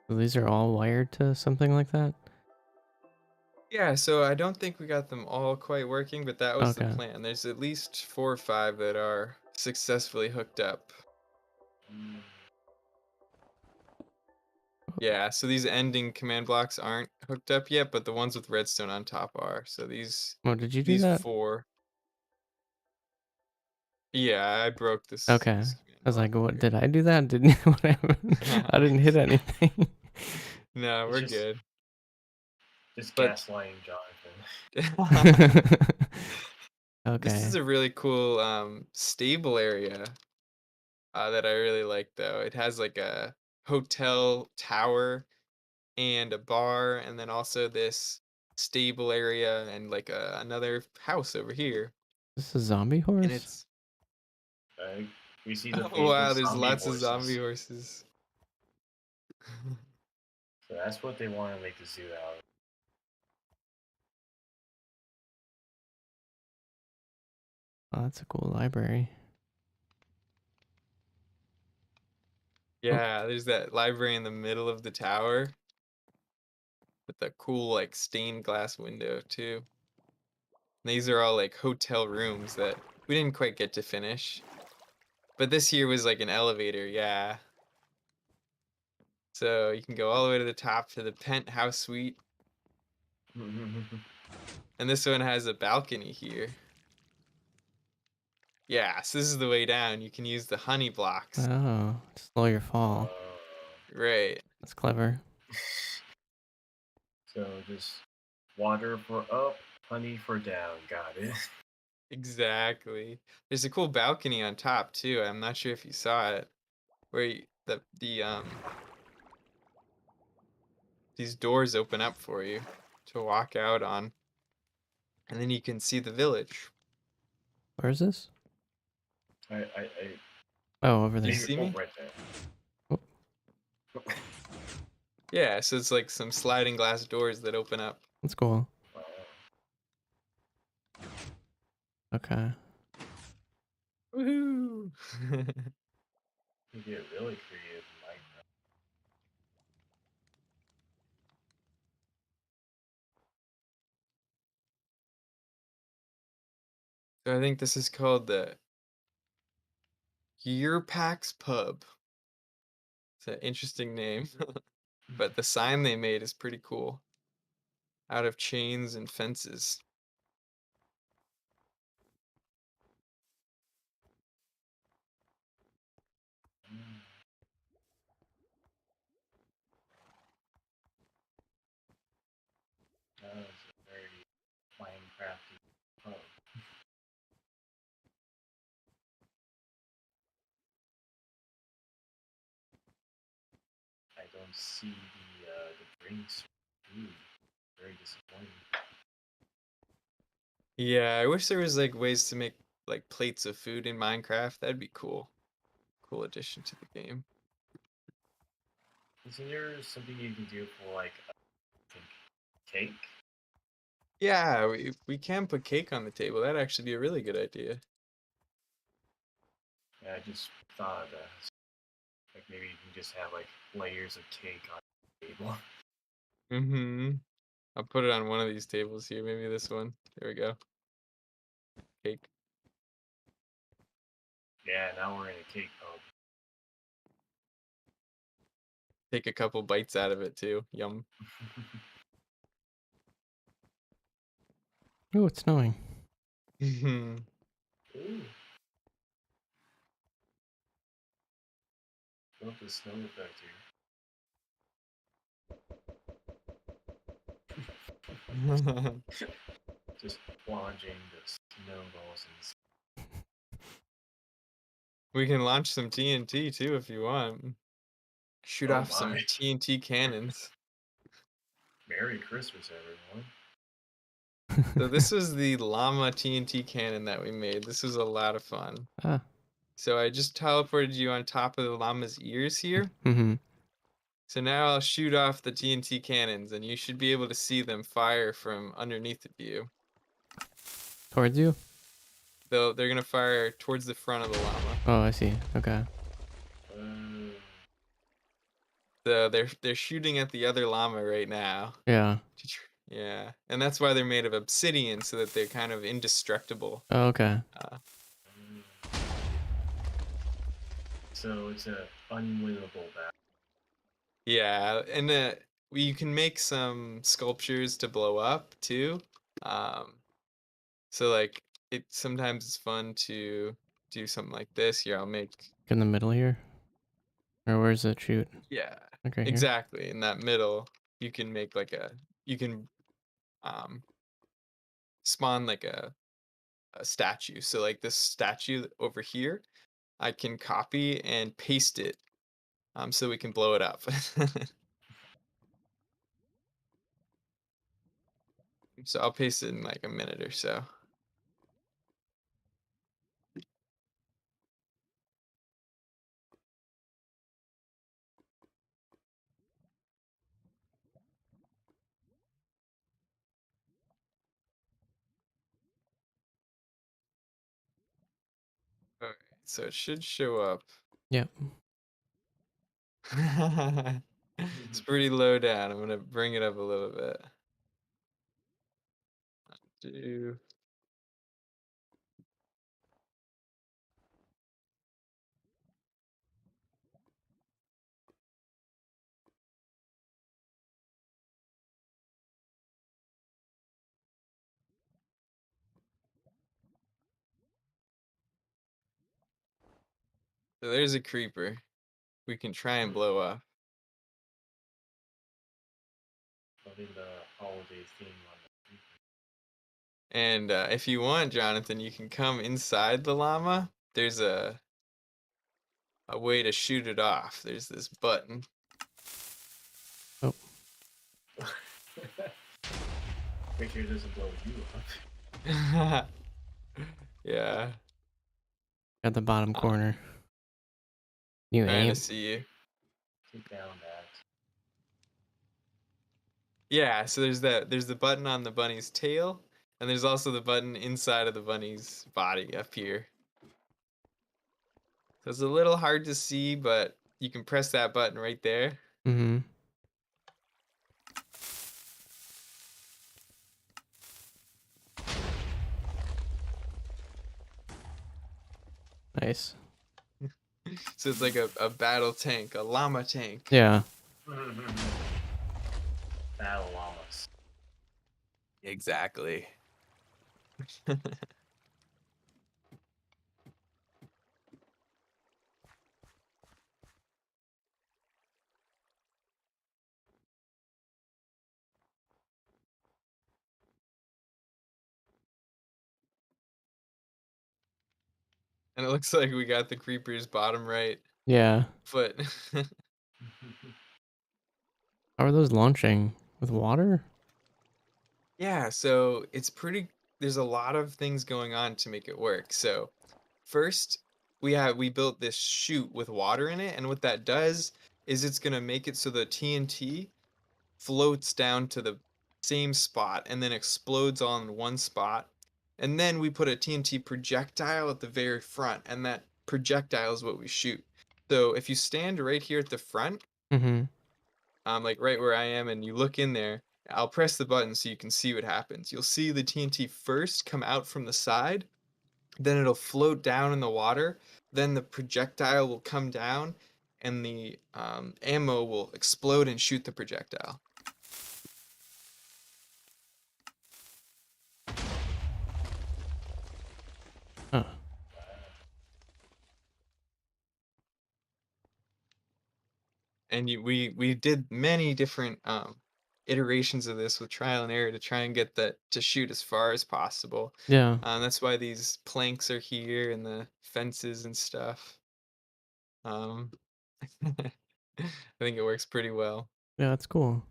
So these are all wired to something like that? Yeah, so I don't think we got them all quite working, but that was the Okay. plan. There's at least 4 or 5 that are successfully hooked up. Yeah, so these ending command blocks aren't hooked up yet, but the ones with redstone on top are. So these Oh, did you do that? 4. Yeah, I broke this. Okay. this I was command like, block what here. did I do that? Didn't whatever. I didn't hit anything. No, It's we're just- good. Just But- gaslighting Jonathan. Okay. This is a really cool stable area that I really like though. It has like a hotel tower and a bar, and then also this stable area and like another house over here. This is a zombie horse? And it's We see the oh wow, famous there's zombie lots horses. of zombie horses. So that's what they want to make the zoo out of. Oh, that's a cool library. Yeah, there's that library in the middle of the tower with the cool like stained glass window too. And these are all like hotel rooms that we didn't quite get to finish. But this here was like an elevator, yeah. So you can go all the way to the top to the penthouse suite. And this one has a balcony here. Yeah, so this is the way down. You can use the honey blocks. Oh, slow your fall. Right. That's clever. So just water for up, honey for down. Got it. Exactly. There's a cool balcony on top too. I'm not sure if you saw it. Where these doors open up for you to walk out on. And then you can see the village. Where is this? I Oh, over You there. see me? right there. Yeah, so it's like some sliding glass doors that open up. That's cool. Wow. Okay. Woohoo! You get really creative in Minecraft. So I think this is called the Yearpax Pub. It's an interesting name, but the sign they made is pretty cool. Out of chains and fences. Mm, that was a very Minecrafty pub. I don't see the drinks or food. Very disappointing. Yeah, I wish there was like ways to make like plates of food in Minecraft. That'd be cool. Cool addition to the game. Isn't there something you can do for like I think cake? Yeah, we can put cake on the table. That'd actually be a really good idea. Yeah, I just thought of that. Like maybe you can just have like layers of cake on the table. Mm-hmm. I'll put it on one of these tables here. Maybe this one. There we go. Cake. Yeah, now we're in a cake pub. Take a couple bites out of it too. Yum. Oh, it's snowing. Mm-hmm. Ooh. Love the snow effect here. Just launching the snowballs and We can launch some TNT too if you want. Shoot oh off some my. TNT cannons. Merry Christmas, everyone. So this was the llama TNT cannon that we made. This was a lot of fun. Ah. So I just teleported you on top of the llama's ears here. Mm-hmm. So now I'll shoot off the TNT cannons and you should be able to see them fire from underneath of you. Towards you? They're gonna fire towards the front of the llama. Oh, I see. Okay. They're shooting at the other llama right now. Yeah. Yeah, and that's why they're made of obsidian, so that they're kind of indestructible. Oh, okay. So it's a unwinnable battle. Yeah, and you can make some sculptures to blow up too. So like sometimes it's fun to do something like this. Here, I'll make. In the middle here? Or where's it shoot? Yeah, Like right here? exactly. In that middle, you can make like you can um spawn like a statue. So like this statue over here, I can copy and paste it so we can blow it up. So I'll paste it in like a minute or so. Alright, so it should show up. Yep. It's pretty low down. I'm gonna bring it up a little bit. Do so there's a creeper. We can try and blow up. Loving the holiday theme on the And if you want, Jonathan, you can come inside the llama. There's a way to shoot it off. There's this button. Oh. Make sure it doesn't blow you up. Yeah, At the bottom corner. You trying aim. to see you. Take down that. Yeah, so there's the button on the bunny's tail, and there's also the button inside of the bunny's body up here. So it's a little hard to see, but you can press that button right there. Mm-hmm. Nice. So it's like a battle tank, a llama tank. Yeah. Battle llamas. Exactly. And it looks like we got the creeper's bottom right Yeah. foot. How are those launching? With water? Yeah, so it's pretty, there's a lot of things going on to make it work. So first we built this chute with water in it, and what that does is it's gonna make it so the TNT floats down to the same spot and then explodes all in one spot. And then we put a TNT projectile at the very front, and that projectile is what we shoot. So if you stand right here at the front, Mm-hmm. like right where I am, and you look in there, I'll press the button so you can see what happens. You'll see the TNT first come out from the side, then it'll float down in the water, then the projectile will come down, and the ammo will explode and shoot the projectile. Huh. And we did many different iterations of this with trial and error to try and get that to shoot as far as possible. Yeah. That's why these planks are here and the fences and stuff. Um, I think it works pretty well. Yeah, that's cool.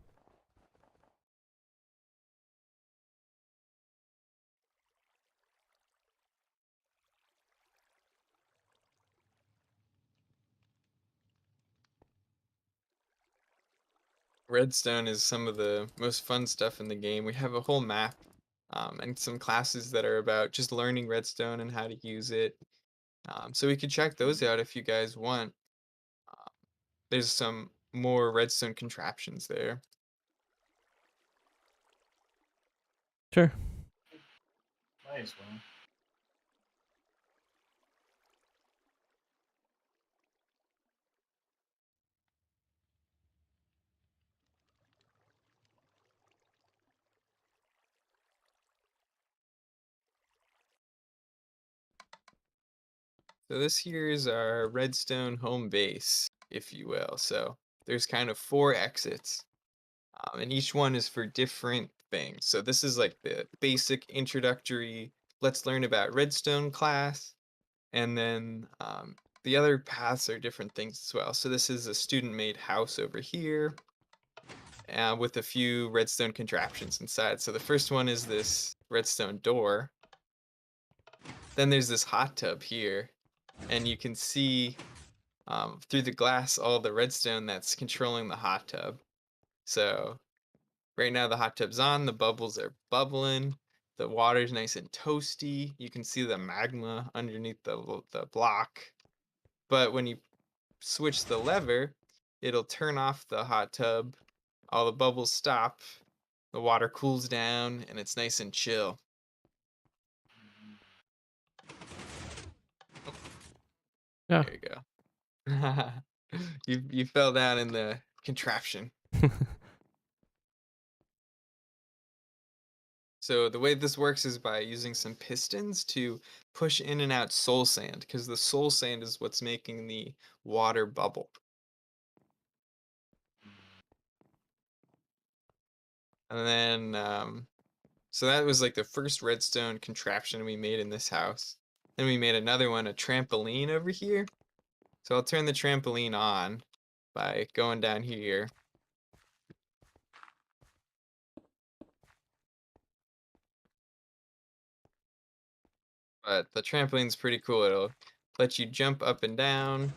Redstone is some of the most fun stuff in the game. We have a whole map and some classes that are about just learning redstone and how to use it. So we could check those out if you guys want. There's some more redstone contraptions there. Sure. Might as well. So this here is our redstone home base, if you will. So there's kind of 4 exits, and each one is for different things. So this is like the basic introductory, let's learn about redstone class, and then the other paths are different things as well. So this is a student-made house over here, with a few redstone contraptions inside. So the first one is this redstone door. Then there's this hot tub here, and you can see through the glass all the redstone that's controlling the hot tub. So right now the hot tub's on, the bubbles are bubbling, the water's nice and toasty. You can see the magma underneath the block. But when you switch the lever, it'll turn off the hot tub, all the bubbles stop, the water cools down, and it's nice and chill. Yeah. There you go. You fell down in the contraption. So the way this works is by using some pistons to push in and out soul sand, because the soul sand is what's making the water bubble. And then, so that was like the first redstone contraption we made in this house. Then we made another one, a trampoline over here. So I'll turn the trampoline on by going down here. But the trampoline's pretty cool. It'll let you jump up and down.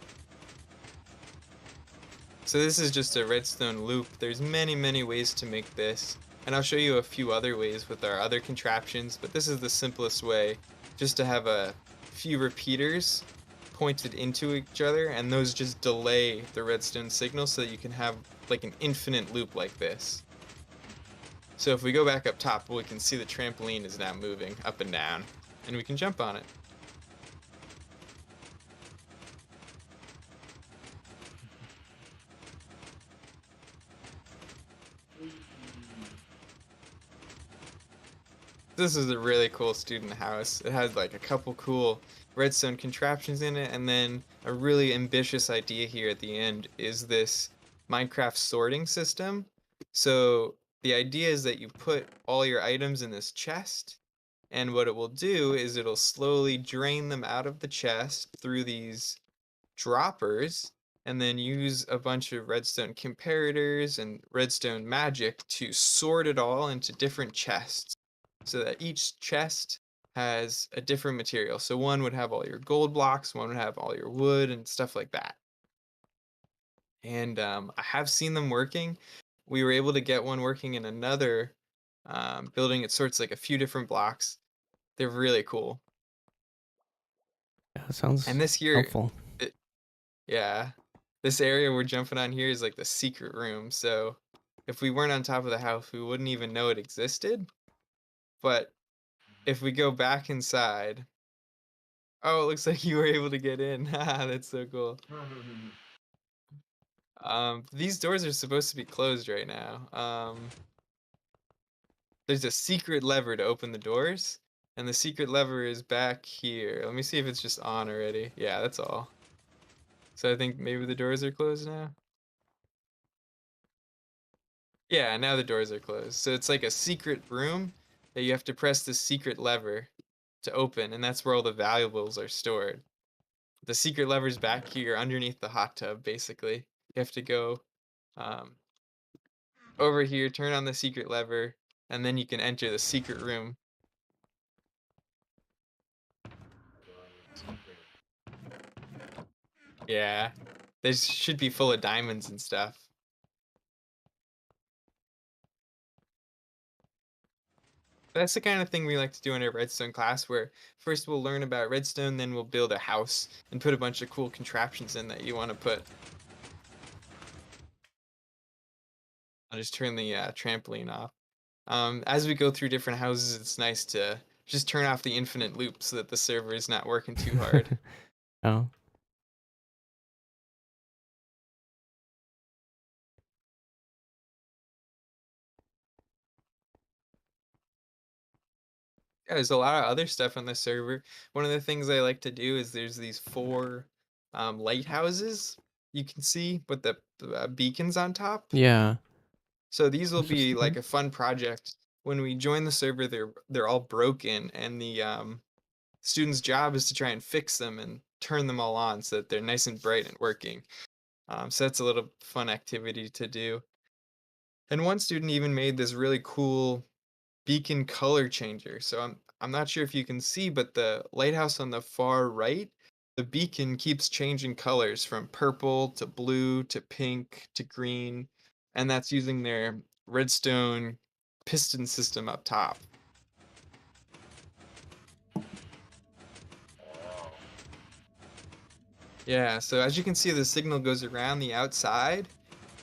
So this is just a redstone loop. There's many ways to make this, and I'll show you a few other ways with our other contraptions, but this is the simplest way, just to have a few repeaters pointed into each other, and those just delay the redstone signal so that you can have like an infinite loop like this. So if we go back up top, we can see the trampoline is now moving up and down, and we can jump on it. This is a really cool student house. It has like a couple cool redstone contraptions in it, and then a really ambitious idea here at the end is this Minecraft sorting system. So the idea is that you put all your items in this chest, and what it will do is it'll slowly drain them out of the chest through these droppers, and then use a bunch of redstone comparators and redstone magic to sort it all into different chests so that each chest has a different material. So one would have all your gold blocks, one would have all your wood and stuff like that. And I have seen them working. We were able to get one working in another building. It sorts like a few different blocks. They're really cool. Yeah, that sounds And this here, helpful. yeah, this area we're jumping on here is like the secret room. So if we weren't on top of the house, we wouldn't even know it existed. But if we go back inside, oh, it looks like you were able to get in. Haha, that's so cool. These doors are supposed to be closed right now. There's a secret lever to open the doors, and the secret lever is back here. Let me see if it's just on already. Yeah, that's all. So I think maybe the doors are closed now. Yeah, now the doors are closed. So it's like a secret room that you have to press this secret lever to open, and that's where all the valuables are stored. The secret lever's back here underneath the hot tub, basically. You have to go um, over here, turn on the secret lever, and then you can enter the secret room. Yeah, they should be full of diamonds and stuff. That's the kind of thing we like to do in our redstone class, where first we'll learn about redstone, then we'll build a house and put a bunch of cool contraptions in that you want to put. I'll just turn the trampoline off. As we go through different houses, it's nice to just turn off the infinite loop so that the server is not working too hard. Oh, Yeah, there's a lot of other stuff on the server. One of the things I like to do is there's these 4 lighthouses you can see with the beacons on top. yeah. So these will be Interesting. like a fun project. When we join the server, they're all broken, and the student's job is to try and fix them and turn them all on so that they're nice and bright and working. So that's a little fun activity to do. And one student even made this really cool beacon color changer. So I'm not sure if you can see, but the lighthouse on the far right, the beacon keeps changing colors from purple to blue to pink to green, and that's using their redstone piston system up top. Yeah, so as you can see, the signal goes around the outside,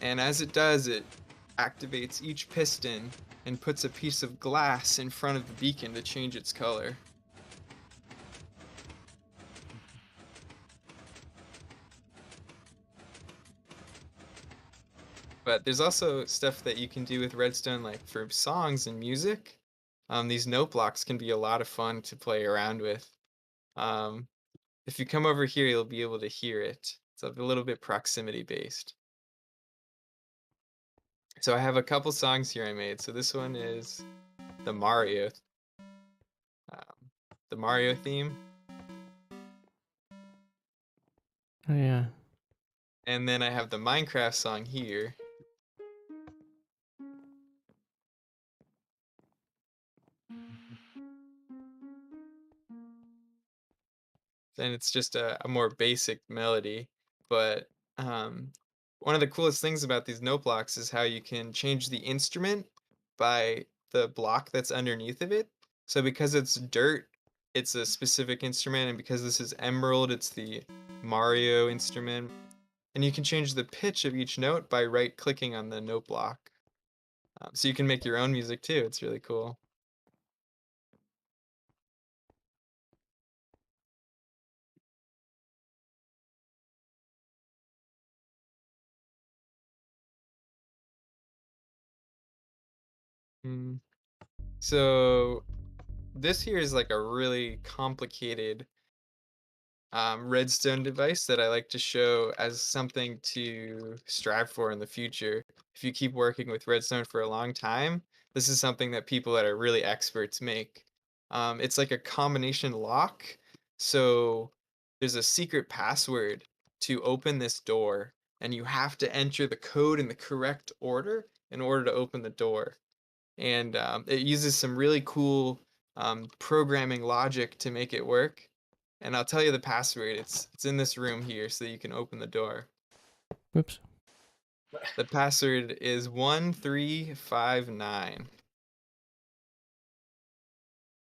and as it does, it activates each piston and puts a piece of glass in front of the beacon to change its color. But there's also stuff that you can do with redstone, like for songs and music. These note blocks can be a lot of fun to play around with. Um, if you come over here, you'll be able to hear it. It's a little bit proximity based. So I have a couple songs here I made. So this one is the Mario, um, the Mario theme, Oh, yeah. and then I have the Minecraft song here. And it's just a more basic melody. But one of the coolest things about these note blocks is how you can change the instrument by the block that's underneath of it. So because it's dirt, it's a specific instrument, and because this is emerald, it's the Mario instrument. And you can change the pitch of each note by right-clicking on the note block. So you can make your own music too. It's really cool. Mm. So this here is like a really complicated redstone device that I like to show as something to strive for in the future. If you keep working with redstone for a long time, this is something that people that are really experts make. It's like a combination lock. So there's a secret password to open this door, and you have to enter the code in the correct order in order to open the door. And it uses some really cool programming logic to make it work. And I'll tell you the password. It's in this room here, so that you can open the door. Oops. The password is 1359.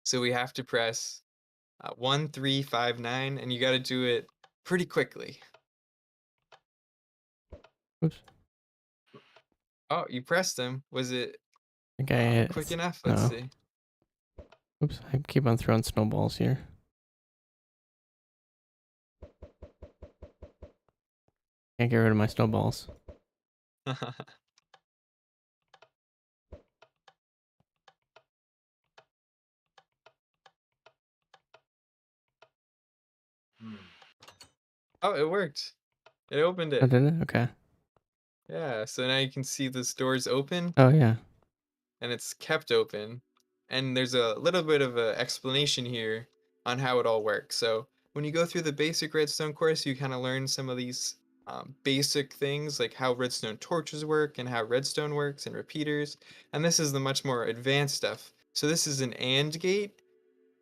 So we have to press 1359, and you got to do it pretty quickly. Oops. Oh, you pressed them. Was it Okay. quick enough? Let's No. see. Oops. I keep on throwing snowballs here. Can't get rid of my snowballs. Hmm. Oh, it worked. It opened Oh, it. did it? Okay. Yeah, so now you can see this door's open. Oh, yeah. And it's kept open. And there's a little bit of an explanation here on how it all works. So when you go through the basic redstone course, you kind of learn some of these basic things like how redstone torches work and how redstone works and repeaters. And this is the much more advanced stuff. So this is an AND gate.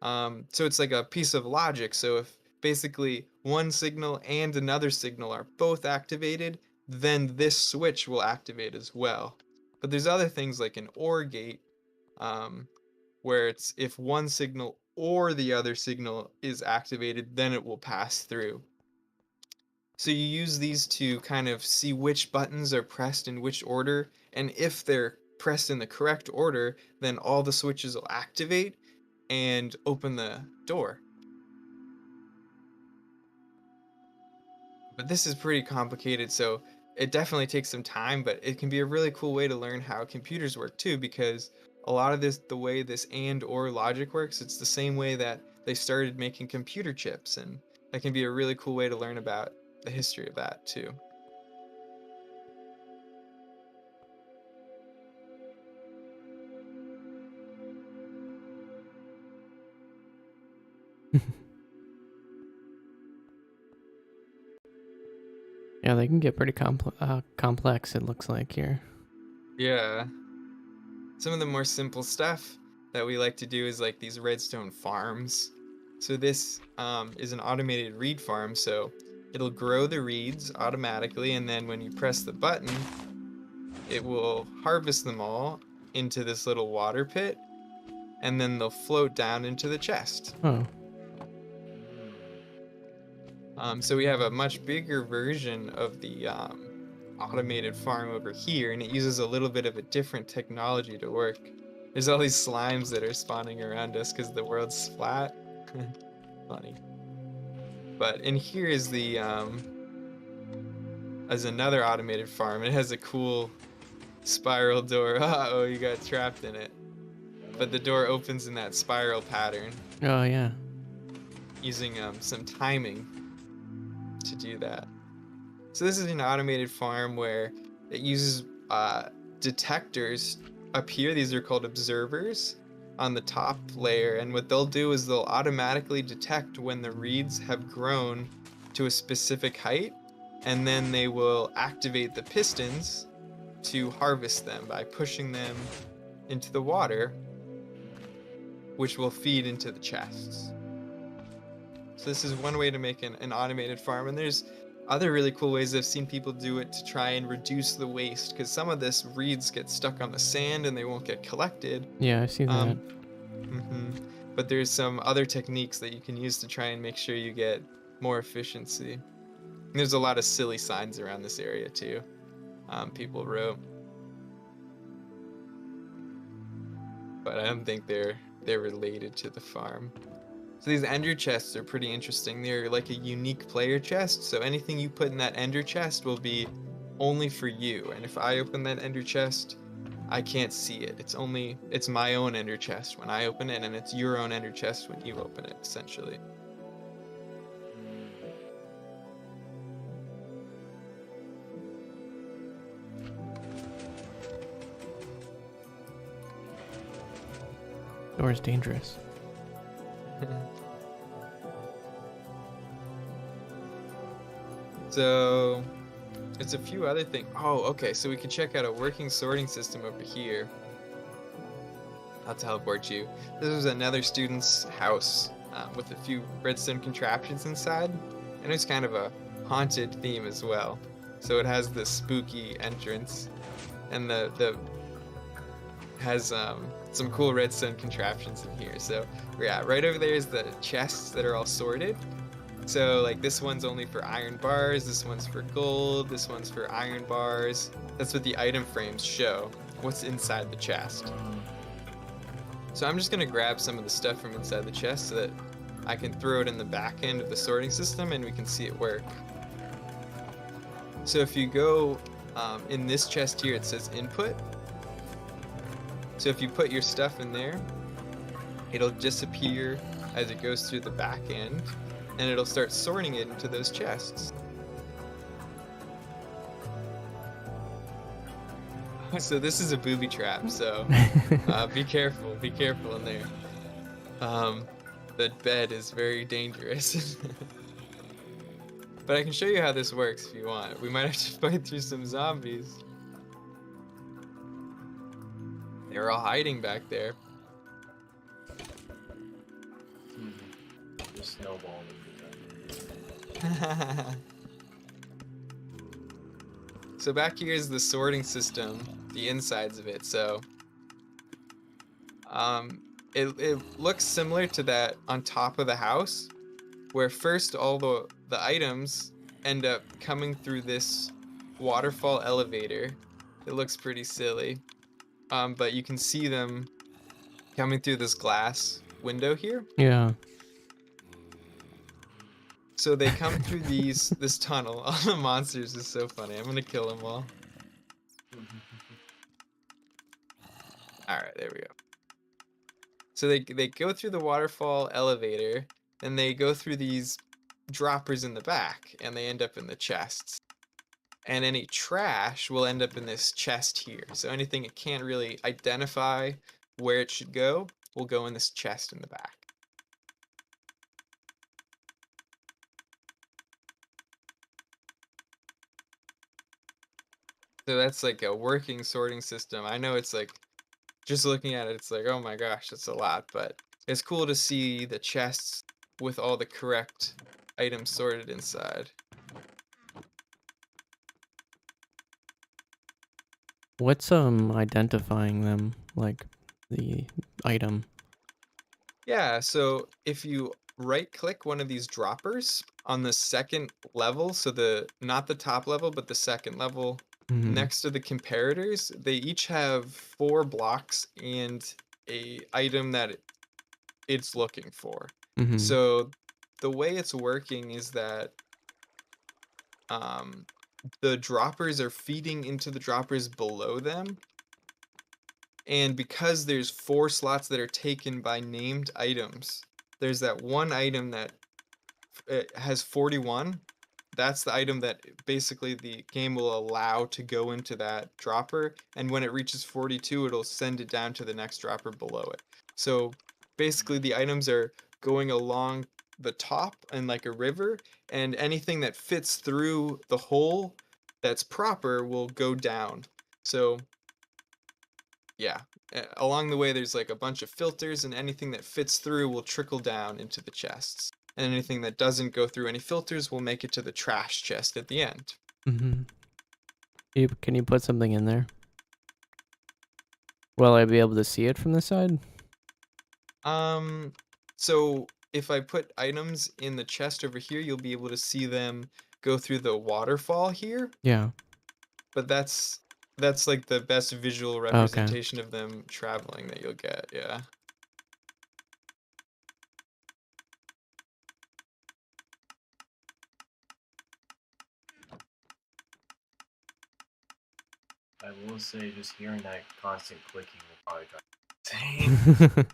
So it's like a piece of logic. So if basically one signal and another signal are both activated, then this switch will activate as well. But there's other things like an OR gate, um, where it's if one signal or the other signal is activated, then it will pass through. So you use these to kind of see which buttons are pressed in which order, and if they're pressed in the correct order, then all the switches will activate and open the door. But this is pretty complicated, so it definitely takes some time, but it can be a really cool way to learn how computers work too, because a lot of this, the way this and or logic works, it's the same way that they started making computer chips, and that can be a really cool way to learn about the history of that too. Yeah, they can get pretty complex, it looks like here. Yeah. Some of the more simple stuff that we like to do is like these redstone farms. So this is an automated reed farm, so it'll grow the reeds automatically, and then when you press the button, it will harvest them all into this little water pit, and then they'll float down into the chest. Oh. So we have a much bigger version of the automated farm over here, and it uses a little bit of a different technology to work. There's all these slimes that are spawning around us because the world's flat. Funny. But in here is the as another automated farm. It has a cool spiral door. Uh-oh, you got trapped in it. But the door opens in that spiral pattern Oh, yeah. using some timing to do that. So this is an automated farm where it uses detectors up here. These are called observers on the top layer, and what they'll do is they'll automatically detect when the reeds have grown to a specific height, and then they will activate the pistons to harvest them by pushing them into the water, which will feed into the chests. So this is one way to make an automated farm, and there's other really cool ways I've seen people do it to try and reduce the waste, because some of this reeds get stuck on the sand and they won't get collected. Yeah, I see that. Mhm. but there's some other techniques that you can use to try and make sure you get more efficiency. And there's a lot of silly signs around this area too. People wrote, but I don't think they're related to the farm. So these ender chests are pretty interesting. They're like a unique player chest, so anything you put in that ender chest will be only for you. And if I open that ender chest, I can't see it. It's my own ender chest when I open it, and it's your own ender chest when you open it, essentially. Door is dangerous. So it's a few other things. Oh, okay, so we can check out a working sorting system over here. I'll teleport you. This is another student's house with a few redstone contraptions inside, and it's kind of a haunted theme as well. So it has the spooky entrance, and the has some cool redstone contraptions in here. So yeah, right over there is the chests that are all sorted. So like this one's only for iron bars, this one's for gold, this one's for iron bars. That's what the item frames show, what's inside the chest. So I'm just gonna grab some of the stuff from inside the chest so that I can throw it in the back end of the sorting system and we can see it work. So if you go in this chest here, it says input. So if you put your stuff in there, it'll disappear as it goes through the back end, and it'll start sorting it into those chests. So this is a booby trap, so be careful in there. The bed is very dangerous. But I can show you how this works if you want. We might have to fight through some zombies. They're all hiding back there. Just snowball. So back here is the sorting system, the insides of it. So it looks similar to that on top of the house, where first all the items end up coming through this waterfall elevator. It looks pretty silly, but you can see them coming through this glass window here. Yeah. So they come through this tunnel. All the monsters is so funny. I'm gonna kill them all. Alright, there we go. So they go through the waterfall elevator, and they go through these droppers in the back, and they end up in the chests. And any trash will end up in this chest here. So anything it can't really identify where it should go will go in this chest in the back. So that's like a working sorting system. I know it's like, just looking at it, it's like, oh my gosh, that's a lot, but it's cool to see the chests with all the correct items sorted inside. What's identifying them, like the item? Yeah, so if you right click one of these droppers on the second level, so not the top level, but the second level, next to the comparators, they each have 4 blocks and a item that it's looking for. So the way it's working is that the droppers are feeding into the droppers below them, and because there's 4 slots that are taken by named items, there's that one item that has 41. That's the item that basically the game will allow to go into that dropper, and when it reaches 42, it'll send it down to the next dropper below it. So basically the items are going along the top and like a river, and anything that fits through the hole that's proper will go down. So yeah, along the way there's like a bunch of filters, and anything that fits through will trickle down into the chests. And anything that doesn't go through any filters will make it to the trash chest at the end. Can you put something in there? Will I be able to see it from the side? So if I put items in the chest over here, you'll be able to see them go through the waterfall here, Yeah. but that's like the best visual Okay. representation of them traveling that you'll get, yeah. I will say, just hearing that constant clicking will probably drive me insane.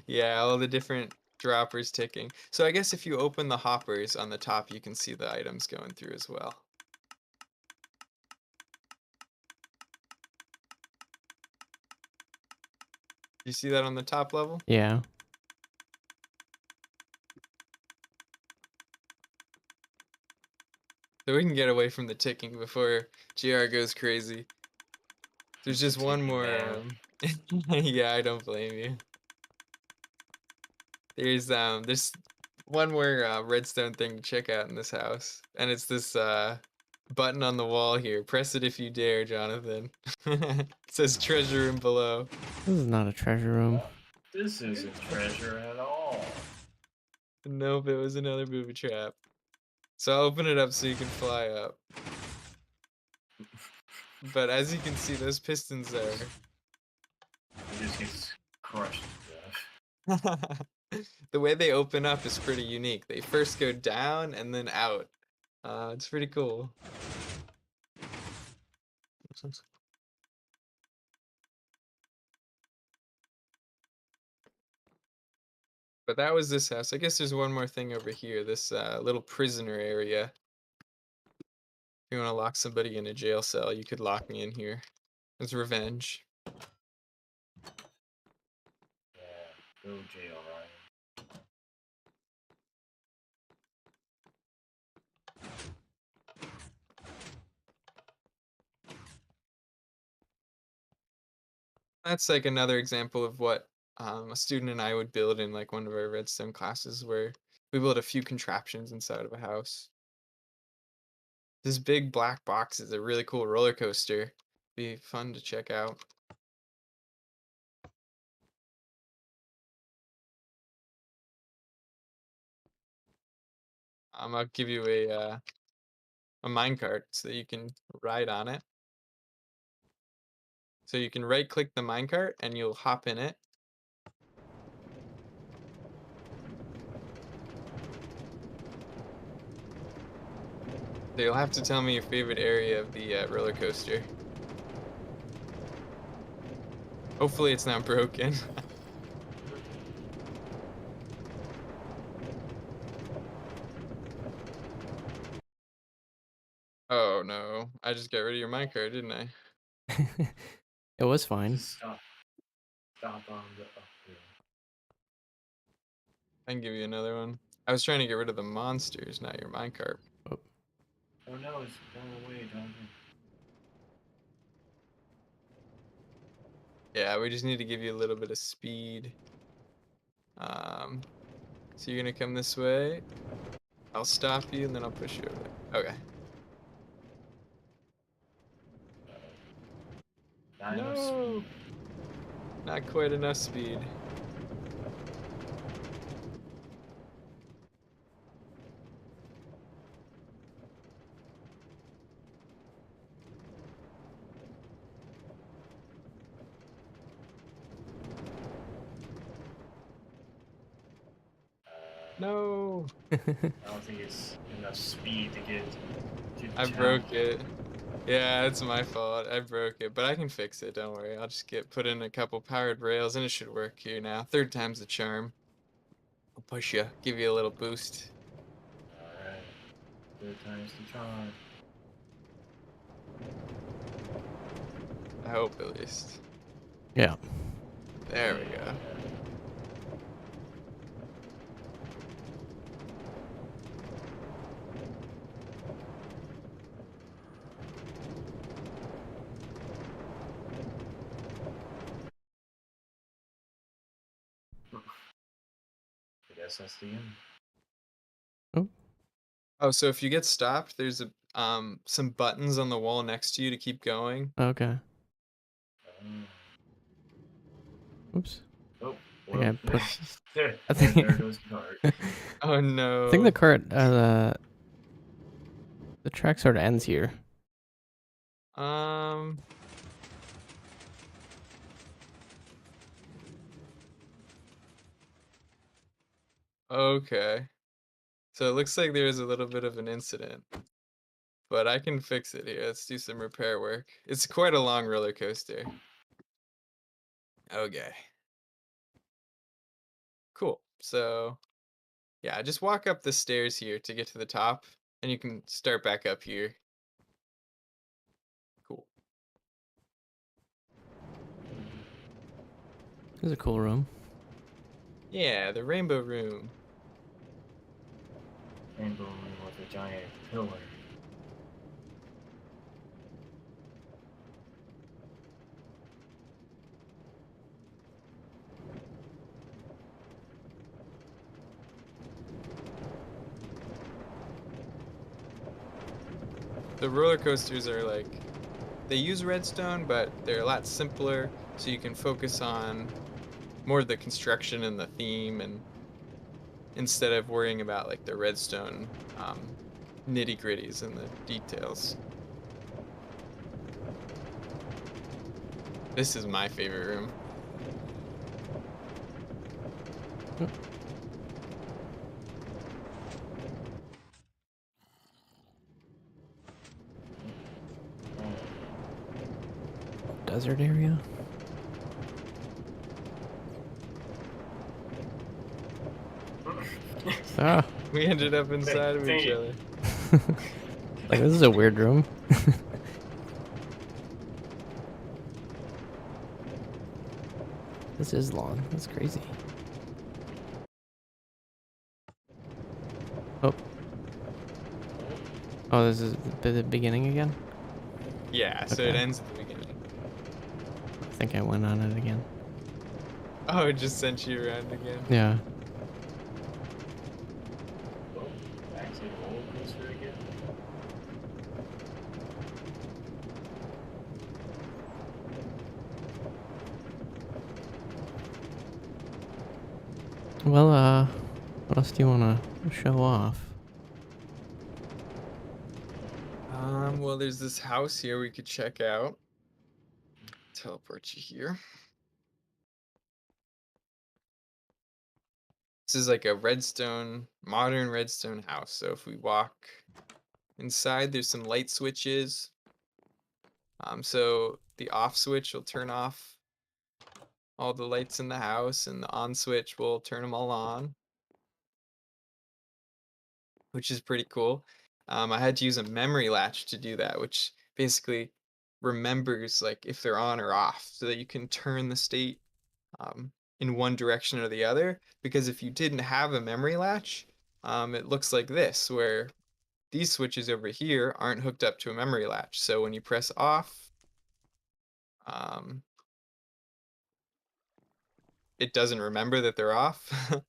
Yeah, all the different droppers ticking. So I guess if you open the hoppers on the top, you can see the items going through as well. You see that on the top level? Yeah. So we can get away from the ticking before GR goes crazy. There's He's a just one ticking more, man. yeah, I don't blame you. There's one more redstone thing to check out in this house, and it's this button on the wall here. Press it if you dare, Jonathan. It says treasure room below. This is not a treasure room. This isn't treasure at all. Nope, it was another booby trap. So I'll open it up so you can fly up. But as you can see, those pistons there. It just gets crushed to death. The way they open up is pretty unique. They first go down and then out. It's pretty cool. But that was this house. I guess there's one more thing over here, this little prisoner area. If you want to lock somebody in a jail cell, you could lock me in here. It's revenge. Yeah, go jail, Ryan. That's like another example of what a student and I would build in like one of our redstone classes where we build a few contraptions inside of a house. This big black box is a really cool roller coaster. Be fun to check out. I'll give you a minecart so that you can ride on it. So you can right click the minecart and you'll hop in it. So you'll have to tell me your favorite area of the roller coaster. Hopefully it's not broken. Oh no, I just got rid of your minecart, didn't I? It was fine. Just stop on the uphill. I can give you another one. I was trying to get rid of the monsters, not your minecart. Oh, Oh no, it's going away, Jonathan. Yeah, we just need to give you a little bit of speed. So you're gonna come this way. I'll stop you and then I'll push you over. Okay. Not enough No, speed. not quite enough speed. No, I don't think it's enough speed to get to the I broke town. it. Yeah, it's my fault. I broke it, but I can fix it. Don't worry. I'll just put in a couple powered rails and it should work here now. Third time's the charm. I'll push you, give you a little boost. Alright. Third time's the charm. I hope at least. yeah. There we go. I guess that's the end. Oh, so if you get stopped, there's some buttons on the wall next to you to keep going. Okay. Oh. Oops. Oh, think I Whoop. put. There, I and there think. goes the cart. Oh I no. think the cart. The track sort of ends here. Um. Okay. So it looks like there's a little bit of an incident, but I can fix it here. Let's do some repair work. It's quite a long roller coaster. Okay. Cool. So, yeah, just walk up the stairs here to get to the top, and you can start back up here. Cool. This is a cool room. Yeah, the rainbow room. Rainbow room with a giant pillar. The roller coasters are like, they use redstone, but they're a lot simpler, so you can focus on more of the construction and the theme, and instead of worrying about like the redstone nitty gritties and the details. This is my favorite room. Desert area. Ah, We ended up inside of each Dang. other. like this is a weird room. This is long. That's crazy. Oh. Oh, this is the beginning again? Yeah, so it Okay. ends at the beginning. I think I went on it again. Oh, it just sent you around again. Yeah. Oh, back to the roller coaster again. Well, what else do you want to show off? Well, there's this house here we could check out. Teleport you here. This is like a modern redstone house. So if we walk inside, there's some light switches. So the off switch will turn off all the lights in the house, and the on switch will turn them all on, which is pretty cool. I had to use a memory latch to do that, which basically remembers like if they're on or off, so that you can turn the state um, in one direction or the other. Because if you didn't have a memory latch, it looks like this, where these switches over here aren't hooked up to a memory latch. So when you press off, um, it doesn't remember that they're off.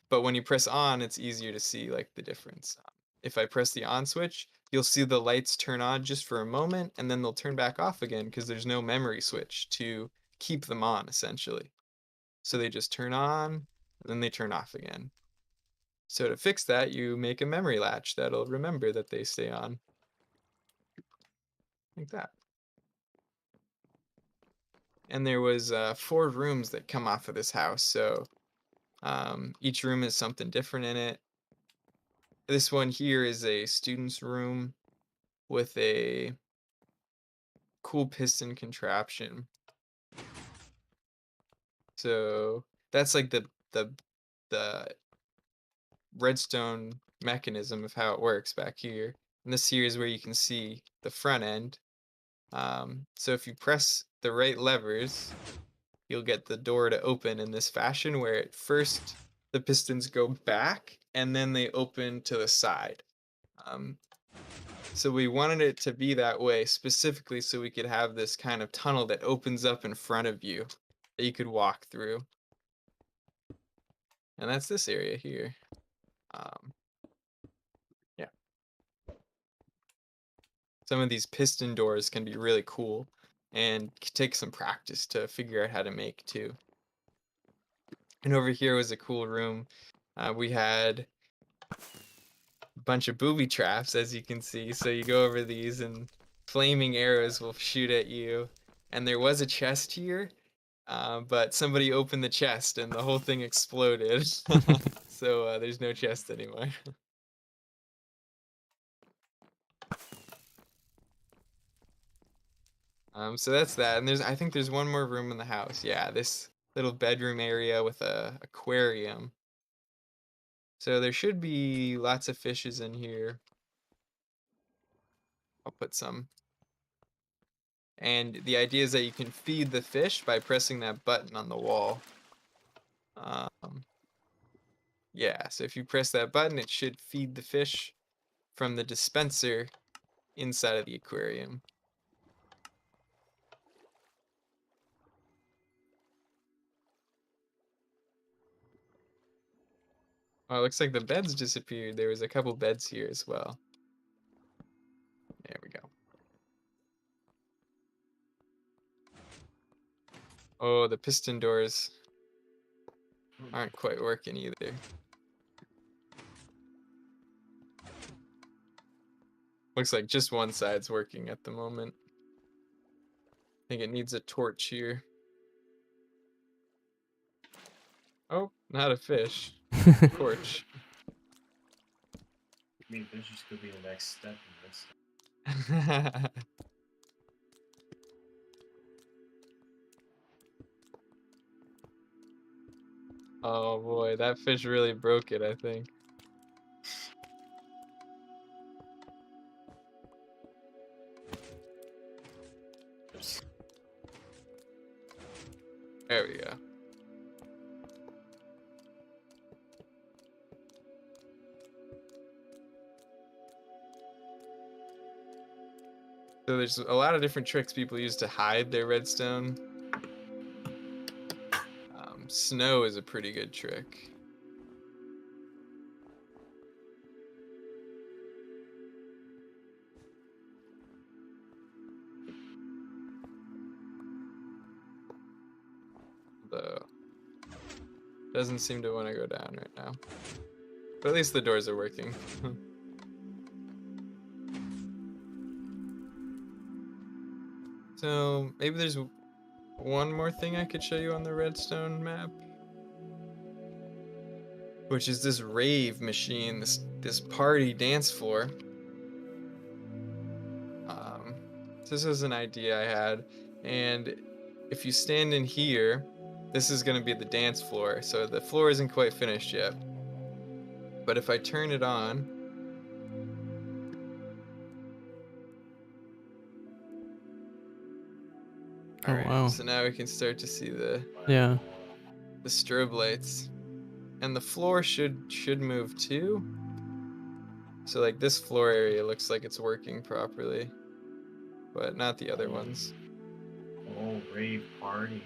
But when you press on, it's easier to see like the difference. If I press the on switch, you'll see the lights turn on just for a moment, and then they'll turn back off again because there's no memory switch to keep them on, essentially. So they just turn on, and then they turn off again. So to fix that, you make a memory latch that'll remember that they stay on. Like that. And there was 4 rooms that come off of this house, so each room is something different in it. This one here is a student's room with a cool piston contraption. So that's like the redstone mechanism of how it works back here. And this here is where you can see the front end. So if you press the right levers, you'll get the door to open in this fashion, where at first the pistons go back and then they open to the side. So we wanted it to be that way specifically so we could have this kind of tunnel that opens up in front of you that you could walk through. And that's this area here. Yeah. Some of these piston doors can be really cool and take some practice to figure out how to make too. And over here was a cool room. We had a bunch of booby traps, as you can see. So you go over these and flaming arrows will shoot at you. And there was a chest here, but somebody opened the chest and the whole thing exploded. So there's no chest anymore. So that's that. And I think there's one more room in the house. Yeah, this little bedroom area with a aquarium. So there should be lots of fishes in here. I'll put some. And the idea is that you can feed the fish by pressing that button on the wall. Yeah, so if you press that button, it should feed the fish from the dispenser inside of the aquarium. Oh, it looks like the beds disappeared. There was a couple beds here as well. There we go. Oh, the piston doors aren't quite working either. Looks like just one side's working at the moment. I think it needs a torch here. Oh, not a fish. Torch. I mean, fishes could be the next step in this. Oh boy, that fish really broke it, I think. There we go. So there's a lot of different tricks people use to hide their redstone. Snow is a pretty good trick. Though doesn't seem to want to go down right now. But at least the doors are working. So maybe there's one more thing I could show you on the redstone map, which is this rave machine, this party dance floor. This was an idea I had, and if you stand in here, this is going to be the dance floor. So the floor isn't quite finished yet, but if I turn it on, Oh, alright, wow. so now we can start to see the strobe lights. And the floor should move too. So like this floor area looks like it's working properly, but not the other ones. Oh, rave party.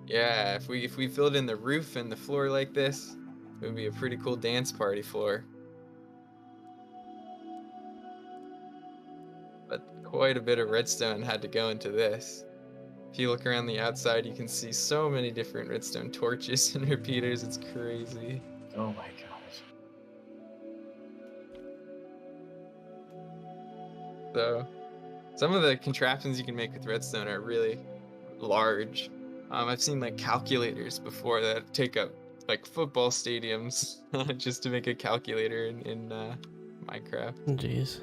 Yeah, if we filled in the roof and the floor like this, it would be a pretty cool dance party floor. But quite a bit of redstone had to go into this. If you look around the outside, you can see so many different redstone torches and repeaters. It's crazy. Oh my gosh. So, some of the contraptions you can make with redstone are really large. I've seen like calculators before that take up like football stadiums just to make a calculator in Minecraft. Jeez.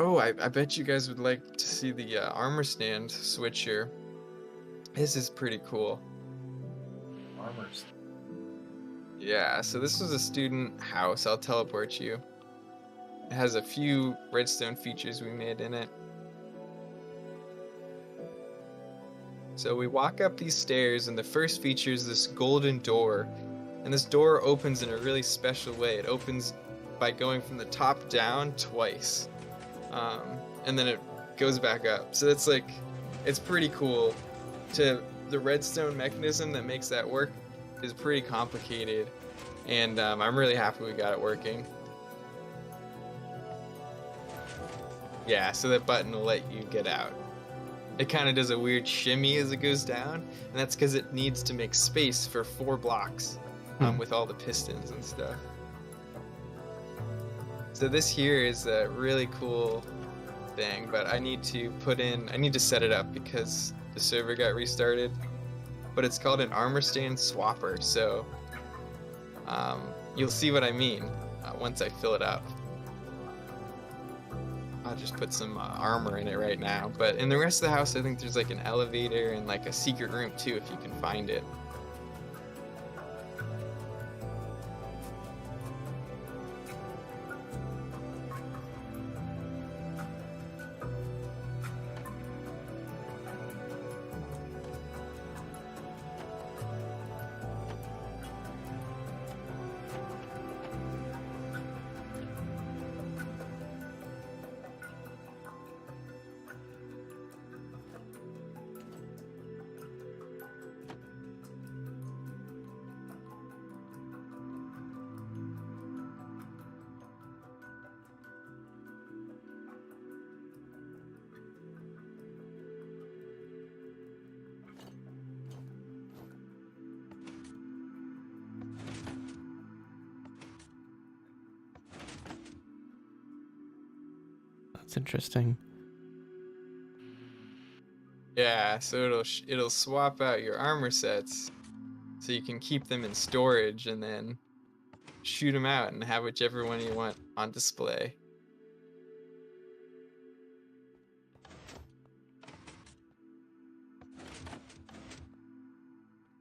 Oh, I bet you guys would like to see the armor stand switcher. This is pretty cool. Armors. Yeah, so this was a student house. I'll teleport you. It has a few redstone features we made in it. So we walk up these stairs, and the first feature is this golden door. And this door opens in a really special way. It opens by going from the top down twice. And then it goes back up. So it's like, it's pretty cool. The redstone mechanism that makes that work is pretty complicated. And I'm really happy we got it working. Yeah, so that button will let you get out. It kind of does a weird shimmy as it goes down, and that's because it needs to make space for 4 blocks with all the pistons and stuff. So this here is a really cool thing, but I need to set it up because the server got restarted. But it's called an armor stand swapper, so you'll see what I mean once I fill it up. I'll just put some armor in it right now. But in the rest of the house, I think there's like an elevator and like a secret room too, if you can find it. That's interesting. Yeah, so it'll swap out your armor sets, so you can keep them in storage and then shoot them out and have whichever one you want on display.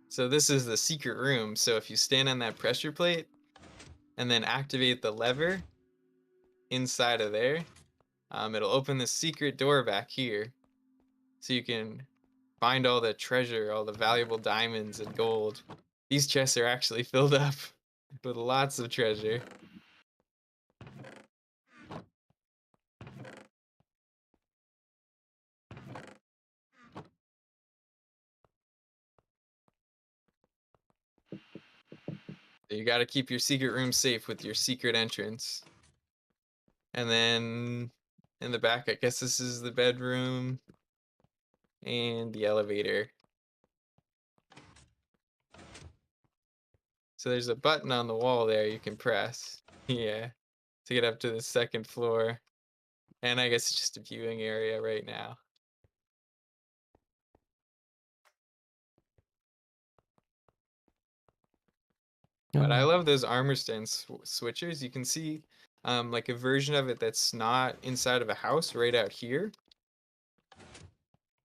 So this is the secret room. So if you stand on that pressure plate and then activate the lever inside of there, it'll open the secret door back here. So you can find all the treasure, all the valuable diamonds and gold. These chests are actually filled up with lots of treasure. You got to keep your secret room safe with your secret entrance. And then in the back, I guess this is the bedroom and the elevator. So there's a button on the wall there you can press. Yeah, to get up to the 2nd floor. And I guess it's just a viewing area right now. But I love those armor stand switchers. You can see like a version of it that's not inside of a house right out here.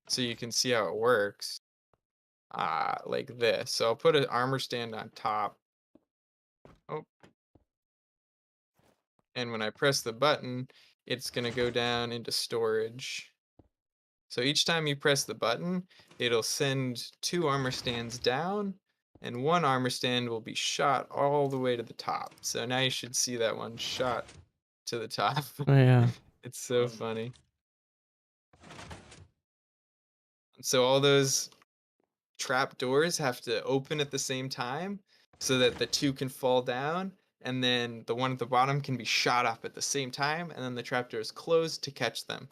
So you can see how it works. Like this. So I'll put an armor stand on top. Oh. And when I press the button, it's going to go down into storage. So each time you press the button, it'll send 2 armor stands down, and 1 armor stand will be shot all the way to the top. So now you should see that one shot to the top. Oh, yeah. It's so funny. So all those trap doors have to open at the same time so that the 2 can fall down, and then the one at the bottom can be shot up at the same time, and then the trapdoor is closed to catch them.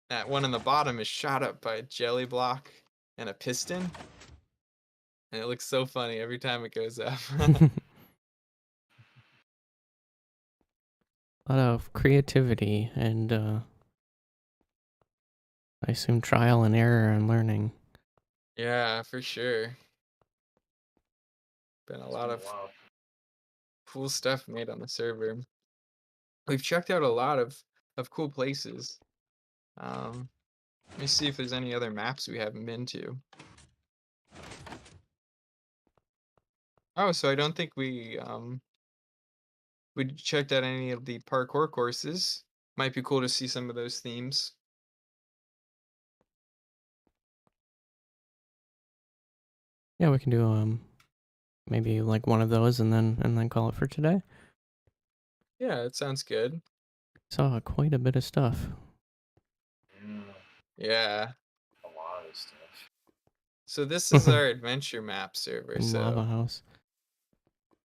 That one on the bottom is shot up by a jelly block and a piston, and it looks so funny every time it goes up. A lot of creativity and I assume trial and error and learning. Yeah, for sure. Been a lot of cool stuff made on the server. We've checked out a lot of cool places. Let me see if there's any other maps we haven't been to. Oh, so I don't think we checked out any of the parkour courses. Might be cool to see some of those themes. Yeah, we can do maybe like one of those and then call it for today. Yeah, it sounds good. Saw quite a bit of stuff. Yeah. A lot of stuff. So this is our adventure map server. Lava So house.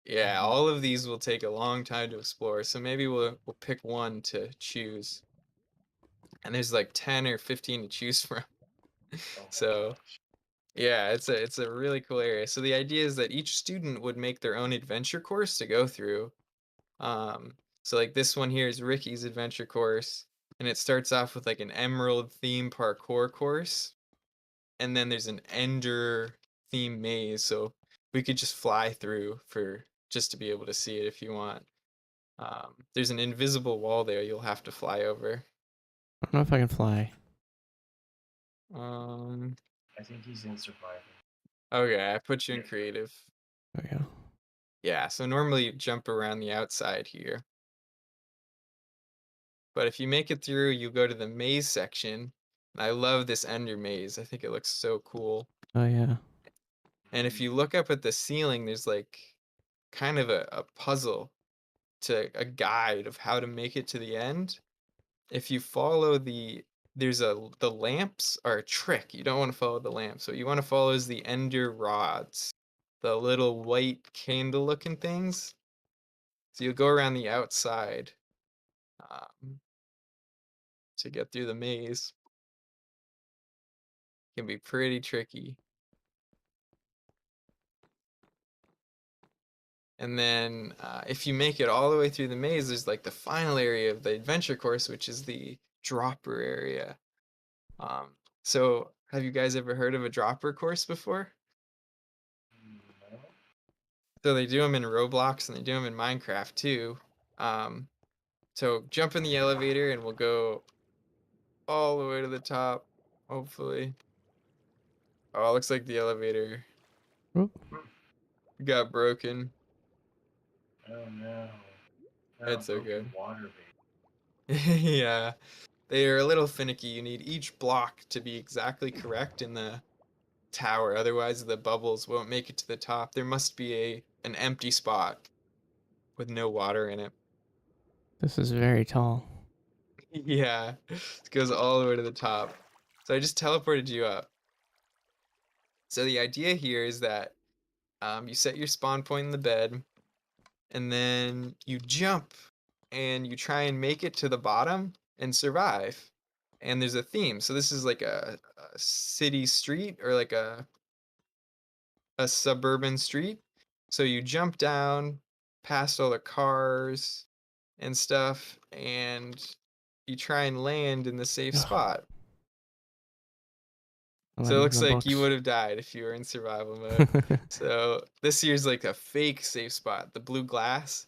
Yeah, all of these will take a long time to explore, so maybe we'll pick one to choose. And there's like 10 or 15 to choose from. Oh my So, gosh. yeah, it's a really cool area. So the idea is that each student would make their own adventure course to go through. So like this one here is Ricky's adventure course, and it starts off with like an emerald theme parkour course, and then there's an ender theme maze, so we could just fly through for just to be able to see it if you want. There's an invisible wall there you'll have to fly over. I don't know if I can fly. Um, I think he's in survival. okay, I put you in creative. There we go. Yeah, so normally you jump around the outside here. But if you make it through, you go to the maze section. I love this ender maze. I think it looks so cool. Oh yeah. And if you look up at the ceiling, there's like kind of a puzzle to a guide of how to make it to the end. If you follow the lamps are a trick. You don't want to follow the lamps. What you want to follow is the ender rods, the little white candle looking things. So you'll go around the outside um, to get through the maze. Can be pretty tricky. And then if you make it all the way through the maze, there's like the final area of the adventure course, which is the dropper area. So have you guys ever heard of a dropper course before? No. So they do them in Roblox and they do them in Minecraft too. Um, so jump in the elevator and we'll go all the way to the top, hopefully. Oh, it looks like the elevator Oop. got broken. Oh no. No, It's okay. broken water baby. Yeah, they are a little finicky. You need each block to be exactly correct in the tower, otherwise the bubbles won't make it to the top. There must be an empty spot with no water in it. This is very tall. Yeah, it goes all the way to the top. So I just teleported you up. So the idea here is that you set your spawn point in the bed, and then you jump and you try and make it to the bottom and survive. And there's a theme. So this is like a city street or like a suburban street. So you jump down past all the cars and stuff, and you try and land in the safe Ugh. spot. I So it read looks the like you books. would have died if you were in survival mode. So this here's like a fake safe spot, the blue glass.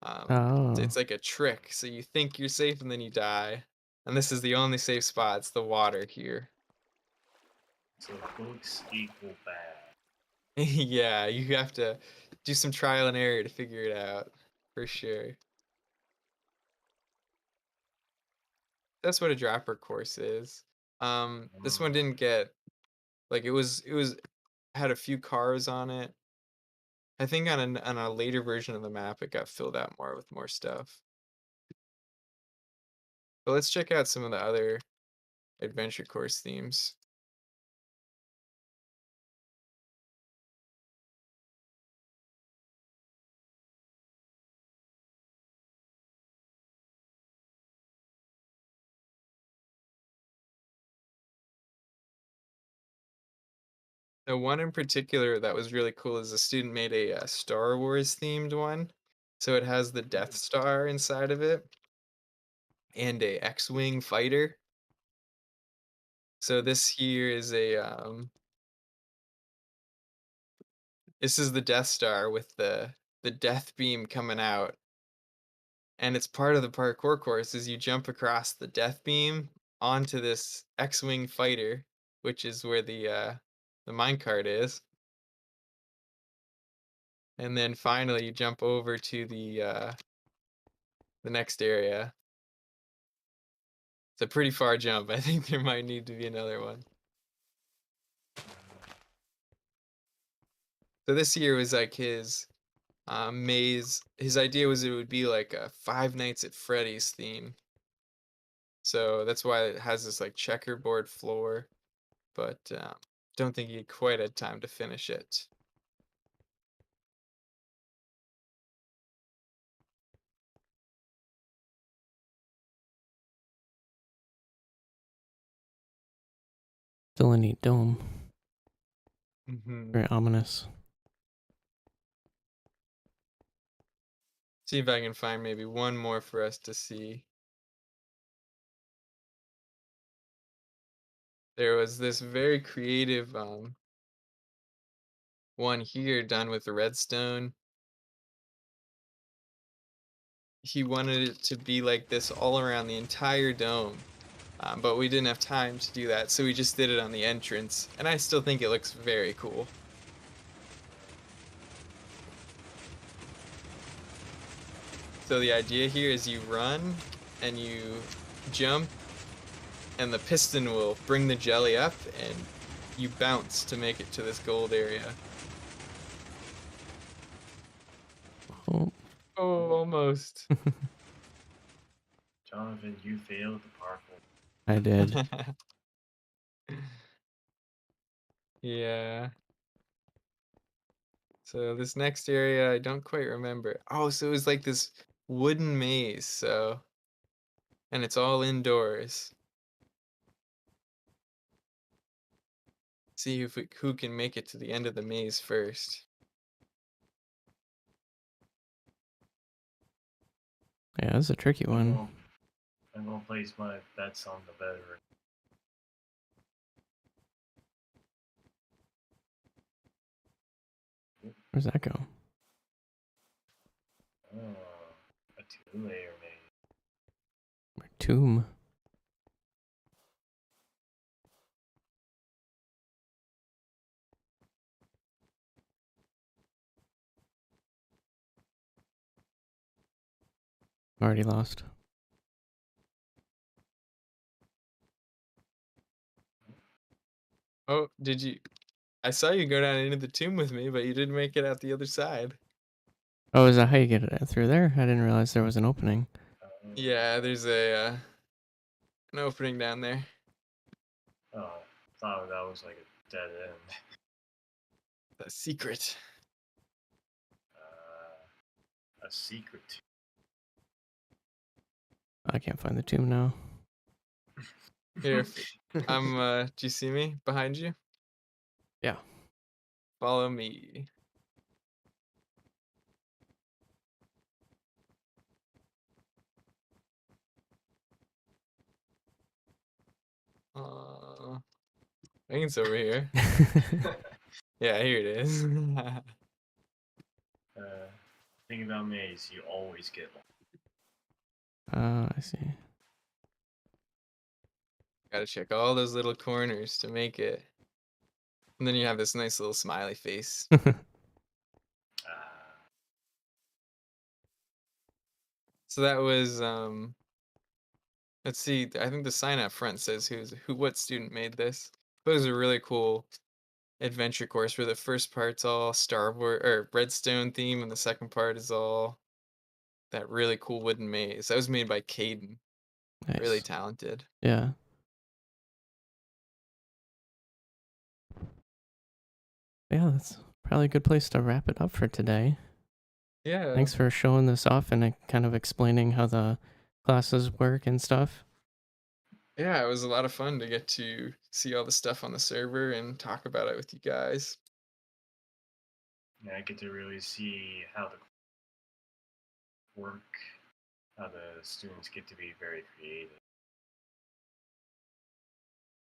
Oh. It's like a trick. So you think you're safe and then you die. And this is the only safe spot. It's the water here. So books equal bad. Yeah, you have to do some trial and error to figure it out, for sure. That's what a dropper course is. This one didn't get like it was had a few cars on it. I think on a later version of the map it got filled out more with more stuff. But let's check out some of the other adventure course themes. The one in particular that was really cool is a student made a Star Wars themed one. So it has the Death Star inside of it and a X-Wing fighter. So this here is this is the Death Star with the death beam coming out. And it's part of the parkour course is you jump across the death beam onto this X-Wing fighter, which is where the minecart is. And then finally you jump over to the next area. It's a pretty far jump. I think there might need to be another one. So this year was like his maze. His idea was it would be like a Five Nights at Freddy's theme. So that's why it has this like checkerboard floor, but don't think he quite had time to finish it. Still a neat dome. Hmm. Very ominous. See if I can find maybe one more for us to see. There was this very creative one here done with redstone. He wanted it to be like this all around the entire dome, but we didn't have time to do that, so we just did it on the entrance, and I still think it looks very cool. So the idea here is you run and you jump, and the piston will bring the jelly up, and you bounce to make it to this gold area. Oh. Oh, almost. Jonathan, you failed the parkour. I did. Yeah. So this next area, I don't quite remember. Oh, so it was like this wooden maze, so, and it's all indoors. See if who can make it to the end of the maze first. Yeah, that's a tricky one. I'm gonna place my bets on the veteran. Where's that go? Oh, a two-layer maze. Or tomb. Already lost. Oh, did you? I saw you go down into the tomb with me, but you didn't make it out the other side. Oh, is that how you get it through there? I didn't realize there was an opening. Yeah, there's a an opening down there. Oh, I thought that was like a dead end. A secret. A secret. I can't find the tomb now. Here, do you see me behind you? Yeah. Follow me. I think it's over here. Yeah, here it is. Thing about maze, you always get one. I see. Gotta check all those little corners to make it. And then you have this nice little smiley face. So that was let's see, I think the sign up front says what student made this. But it was a really cool adventure course where the first part's all Star Wars or Redstone theme, and the second part is all that really cool wooden maze. That was made by Caden. Nice. Really talented. Yeah. Yeah, that's probably a good place to wrap it up for today. Yeah. Thanks for showing this off and kind of explaining how the classes work and stuff. Yeah, it was a lot of fun to get to see all the stuff on the server and talk about it with you guys. Yeah, I get to really see how the work, how the students get to be very creative.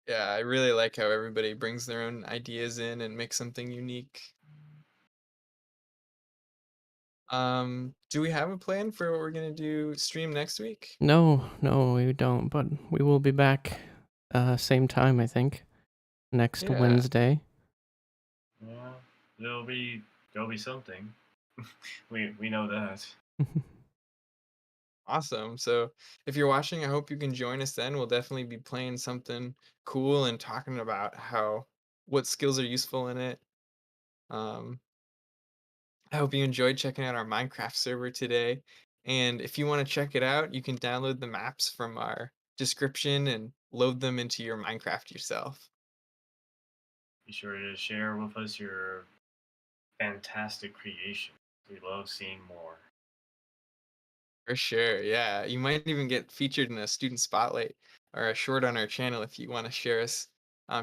Yeah, I really like how everybody brings their own ideas in and makes something unique. Do we have a plan for what we're gonna do stream next week? No, we don't, but we will be back same time, I think, next Yeah. Wednesday. Yeah, there'll be something. we know that. Awesome. So if you're watching, I hope you can join us then. We'll definitely be playing something cool and talking about what skills are useful in it. Um, I hope you enjoyed checking out our Minecraft server today. And if you want to check it out, you can download the maps from our description and load them into your Minecraft yourself. Be sure to share with us your fantastic creation. We love seeing more. For sure, yeah. You might even get featured in a student spotlight or a short on our channel if you want to share us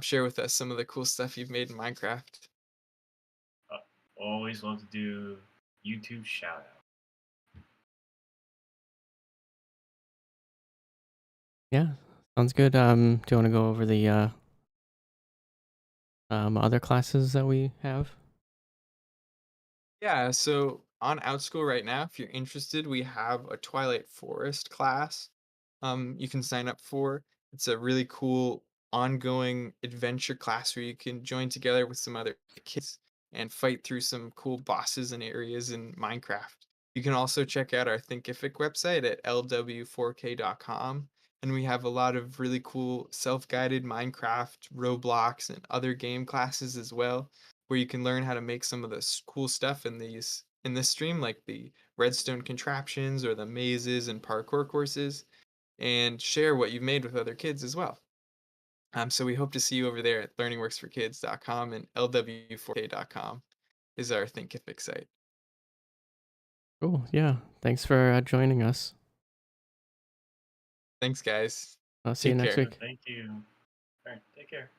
share with us some of the cool stuff you've made in Minecraft. Always love to do YouTube shout out. Yeah, sounds good. Do you want to go over the other classes that we have? Yeah, so on OutSchool right now, if you're interested, we have a Twilight Forest class you can sign up for. It's a really cool ongoing adventure class where you can join together with some other kids and fight through some cool bosses and areas in Minecraft. You can also check out our Thinkific website at LW4K.com. And we have a lot of really cool self-guided Minecraft, Roblox, and other game classes as well, where you can learn how to make some of this cool stuff in this stream, like the redstone contraptions or the mazes and parkour courses, and share what you've made with other kids as well. So we hope to see you over there at learningworksforkids.com, and LW4K.com is our Thinkific site. Cool. Yeah. Thanks for joining us. Thanks, guys. I'll see you Take next care. week. Thank you. All right, take care.